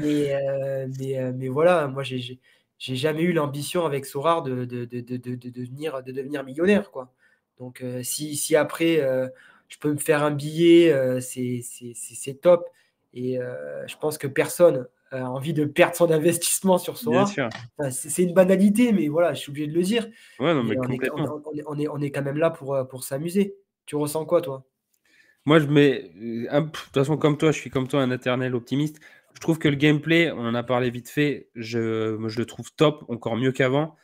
Mais voilà, moi j'ai jamais eu l'ambition avec Sorare de devenir millionnaire, quoi. Donc si après, je peux me faire un billet, c'est top et je pense que personne a envie de perdre son investissement sur Bien Sorare. sûr. Enfin, c'est une banalité, mais voilà, je suis obligé de le dire Ouais, non, et mais on est on complètement. on est on est on est quand même là pour s'amuser. Tu ressens quoi, toi? Moi, je mets, de toute façon, comme toi, je suis comme toi un éternel optimiste. Je trouve que le gameplay, on en a parlé vite fait, moi, je le trouve top, encore mieux qu'avant.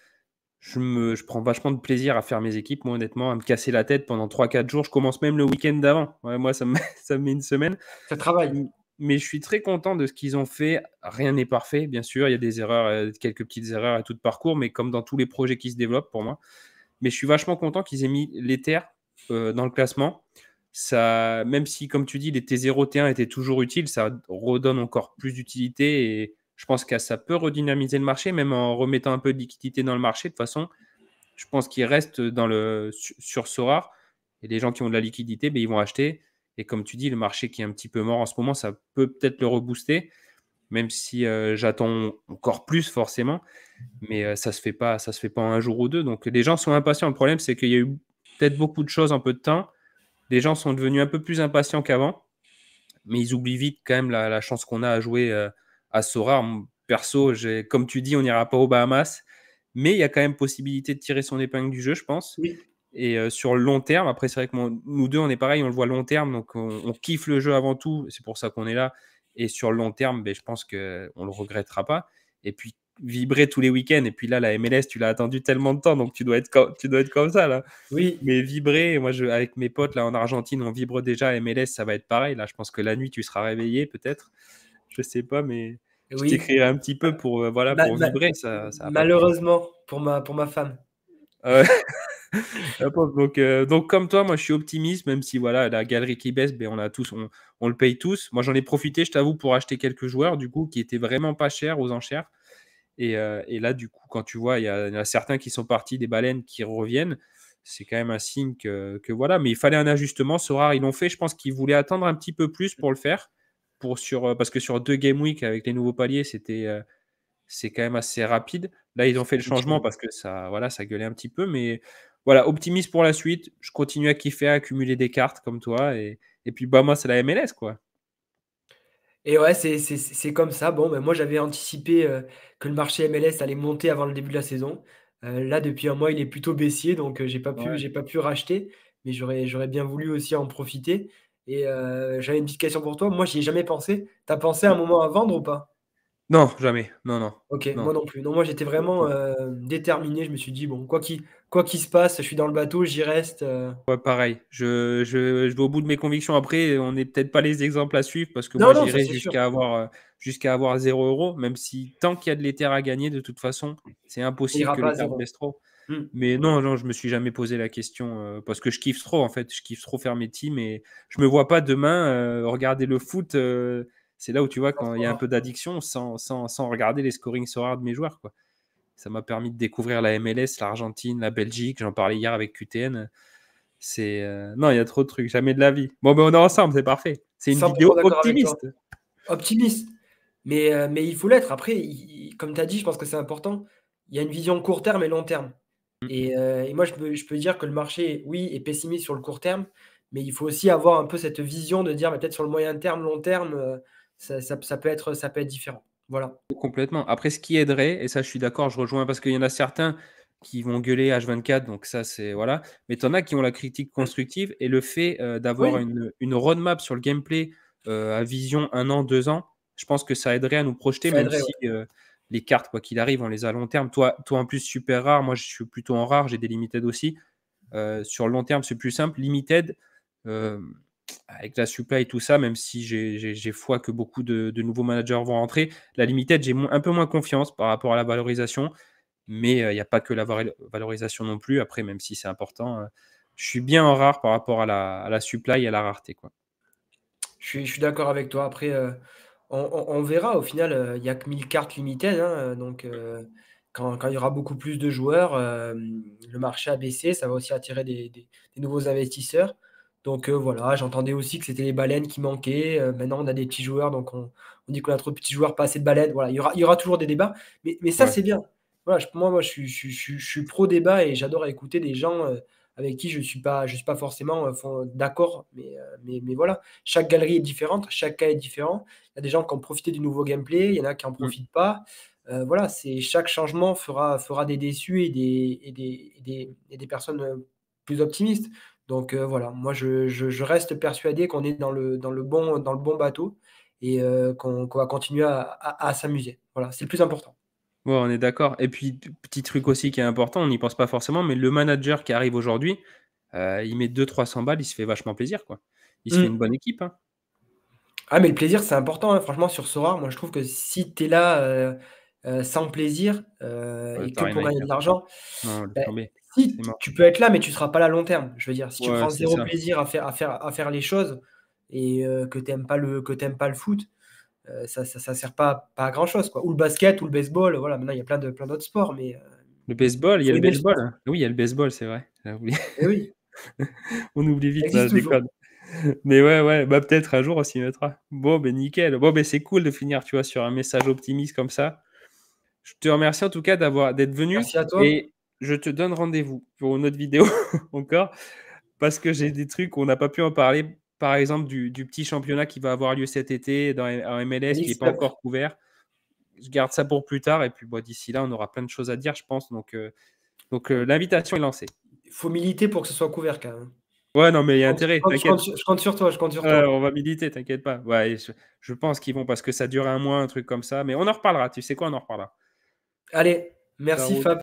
je prends vachement de plaisir à faire mes équipes, moi, honnêtement, à me casser la tête pendant 3-4 jours. Je commence même le week-end d'avant. Ouais, moi, ça me met une semaine. Ça travaille. Mais je suis très content de ce qu'ils ont fait. Rien n'est parfait, bien sûr. Il y a des erreurs, quelques petites erreurs à tout parcours, mais comme dans tous les projets qui se développent pour moi. Mais je suis vachement content qu'ils aient mis l'Ether dans le classement. Ça, même si, comme tu dis, les T0, T1 étaient toujours utiles, ça redonne encore plus d'utilité et je pense que ça peut redynamiser le marché, même en remettant un peu de liquidité dans le marché. De toute façon, je pense qu'il reste sur Sorare et les gens qui ont de la liquidité, ben, ils vont acheter. Et comme tu dis, le marché qui est un petit peu mort en ce moment, ça peut peut-être le rebooster, même si j'attends encore plus forcément. Mais ça se fait pas en un jour ou deux. Donc les gens sont impatients. Le problème, c'est qu'il y a eu peut-être beaucoup de choses en peu de temps. Les gens sont devenus un peu plus impatients qu'avant, mais ils oublient vite quand même la chance qu'on a à jouer à Sora. Perso, comme tu dis, on n'ira pas aux Bahamas, mais il y a quand même possibilité de tirer son épingle du jeu, je pense. Oui. Et sur le long terme, après, c'est vrai que nous deux, on est pareil, on le voit long terme, donc on kiffe le jeu avant tout, c'est pour ça qu'on est là. Et sur le long terme, ben, je pense qu'on ne le regrettera pas. Et puis, vibrer tous les week-ends, et puis là, la MLS, tu l'as attendu tellement de temps, donc tu dois être comme ça, là. Oui. Mais vibrer, moi, avec mes potes, là, en Argentine, on vibre déjà MLS, ça va être pareil. Là, je pense que la nuit, tu seras réveillé, peut-être. Je sais pas, mais je Oui. t'écrirai un petit peu pour, voilà, Ma- pour ma- vibrer, ça va pas tarder. Malheureusement, pour ma femme. Euh, donc, comme toi, moi, je suis optimiste, même si voilà, la galerie qui baisse, ben, on le paye tous. Moi, j'en ai profité, je t'avoue, pour acheter quelques joueurs, du coup, qui étaient vraiment pas chers aux enchères. Et là, du coup, quand tu vois, il y en a certains qui sont partis des baleines qui reviennent, c'est quand même un signe que voilà. Mais il fallait un ajustement. Sorare, ils l'ont fait. Je pense qu'ils voulaient attendre un petit peu plus pour le faire. Parce que sur 2 Game Week, avec les nouveaux paliers, c'est quand même assez rapide. Là, ils ont fait le changement Effectivement. parce que ça gueulait un petit peu. Mais voilà, optimiste pour la suite. Je continue à kiffer, à accumuler des cartes comme toi. Et puis, bah, moi, c'est la MLS, quoi. Et ouais, c'est comme ça. Bon, ben moi, j'avais anticipé que le marché MLS allait monter avant le début de la saison. Là, depuis un mois, il est plutôt baissier, donc Ouais. j'ai pas pu racheter, mais j'aurais bien voulu aussi en profiter. Et j'avais une petite question pour toi. Moi, j'y ai jamais pensé. T'as pensé à un moment à vendre ou pas? Non, jamais. Non, non. Ok, moi Non. non plus. Non, moi, j'étais vraiment déterminé. Je me suis dit, bon, quoi qu'il se passe, je suis dans le bateau, j'y reste. Ouais, pareil. Je vais au bout de mes convictions. Après, on n'est peut-être pas les exemples à suivre parce que moi, Non, non, ça j'irai c'est sûr. jusqu'à avoir 0 €, même si tant qu'il y a de l'Ether à gagner, de toute façon, c'est Ça impossible ira que pas à l'Ether zéro. baisse trop. Hmm. Mais non, non, je me suis jamais posé la question parce que je kiffe trop, en fait. Je kiffe trop faire mes teams et je me vois pas demain regarder le foot. C'est là où tu vois quand il y a un peu d'addiction sans regarder les scoring so de mes joueurs, quoi. Ça m'a permis de découvrir la MLS, l'Argentine, la Belgique. J'en parlais hier avec QTN. Non, il y a trop de trucs, jamais de la vie. Bon, ben on est ensemble, c'est parfait. C'est une 100% vidéo d'accord avec toi. optimiste. Optimiste. Mais il faut l'être. Après, comme tu as dit, je pense que c'est important. Il y a une vision court terme et long terme. Et moi, je peux dire que le marché, oui, est pessimiste sur le court terme, mais il faut aussi avoir un peu cette vision de dire, mais peut-être sur le moyen terme, long terme, ça peut être différent. Voilà. Complètement. Après, ce qui aiderait, et ça, je suis d'accord, je rejoins, parce qu'il y en a certains qui vont gueuler H24, donc ça, c'est voilà. Mais tu en as qui ont la critique Mm. constructive et le fait d'avoir Oui, une roadmap sur le gameplay à vision 1 an, 2 ans, je pense que ça aiderait à nous projeter, ça même aiderait, si ouais. les cartes, quoi qu'il arrive, on les a à long terme. Toi, en plus, super rare. Moi, je suis plutôt en rare, j'ai des limited aussi. Sur le long terme, c'est plus simple. Limited, euh, avec la supply et tout ça, même si j'ai foi que beaucoup de nouveaux managers vont rentrer, la limited, j'ai un peu moins confiance par rapport à la valorisation, mais il n'y a pas que la valorisation non plus. Après, même si c'est important, je suis bien en rare par rapport à la supply et à la rareté, quoi. Je suis d'accord avec toi. Après, on verra. Au final, il n'y a que 1000 cartes limitées, hein, donc quand il y aura beaucoup plus de joueurs, le marché a baissé. Ça va aussi attirer des nouveaux investisseurs. Donc voilà, j'entendais aussi que c'était les baleines qui manquaient. Maintenant, on a des petits joueurs, donc on dit qu'on a trop de petits joueurs, pas assez de baleines. Voilà, il y aura toujours des débats. Mais ça, Ouais. c'est bien. Voilà, moi, je suis pro-débat et j'adore écouter des gens avec qui je suis pas forcément d'accord. Mais voilà. Chaque galerie est différente, chaque cas est différent. Il y a des gens qui ont profité du nouveau gameplay, il y en a qui en Mm. profitent pas. Voilà, chaque changement fera des déçus et des personnes plus optimistes. Donc voilà, moi je reste persuadé qu'on est dans le bon bateau et qu'on va continuer à s'amuser. Voilà, c'est le plus important. Ouais, on est d'accord. Et puis, petit truc aussi qui est important, on n'y pense pas forcément, mais le manager qui arrive aujourd'hui, il met 200-300 balles, il se fait vachement plaisir, quoi. Il se fait une Mmh. bonne équipe, hein. Ah mais le plaisir, c'est important, hein, franchement sur Sora, moi je trouve que si tu es là, sans plaisir, Ouais, et tu que rien pour à y gagner de faire. l'argent, Non, laisse beh, tomber, si c'est mort. tu peux être là, mais tu seras pas là à long terme. Je veux dire, si tu Ouais, prends c'est zéro ça. plaisir à faire les choses et que tu aimes pas le foot, ça sert pas à grand chose, quoi. Ou le basket ou le baseball, voilà, maintenant il y a plein d'autres sports, mais Le baseball, il y a faut le aimer le baseball, sport. hein. Oui, il y a le baseball, c'est vrai. J'avais oublié. Eh oui, On oublie ça vite, non, existe je toujours. déconne. Mais ouais, ouais, bah, peut-être un jour on s'y mettra. Bon, ben nickel. Bon, ben c'est cool de finir, tu vois, sur un message optimiste comme ça. Je te remercie en tout cas d'être venu Merci à toi. et je te donne rendez-vous pour une autre vidéo encore parce que j'ai des trucs, on n'a pas pu en parler. Par exemple, du petit championnat qui va avoir lieu cet été en MLS qui est Mix pas up. encore couvert. Je garde ça pour plus tard et puis, bah, d'ici là, on aura plein de choses à dire, je pense. Donc, l'invitation est lancée. Il faut militer pour que ce soit couvert quand même. Ouais, non, mais il y Je a compte je intérêt, compte je t'inquiète. compte sur je compte sur toi, je compte sur Ouais, toi. on va militer, t'inquiète pas. Ouais, et je pense qu'ils vont parce que ça dure un mois, un truc comme ça. Mais on en reparlera. Tu sais quoi? On en reparlera. Allez, Ça merci roule. Fab.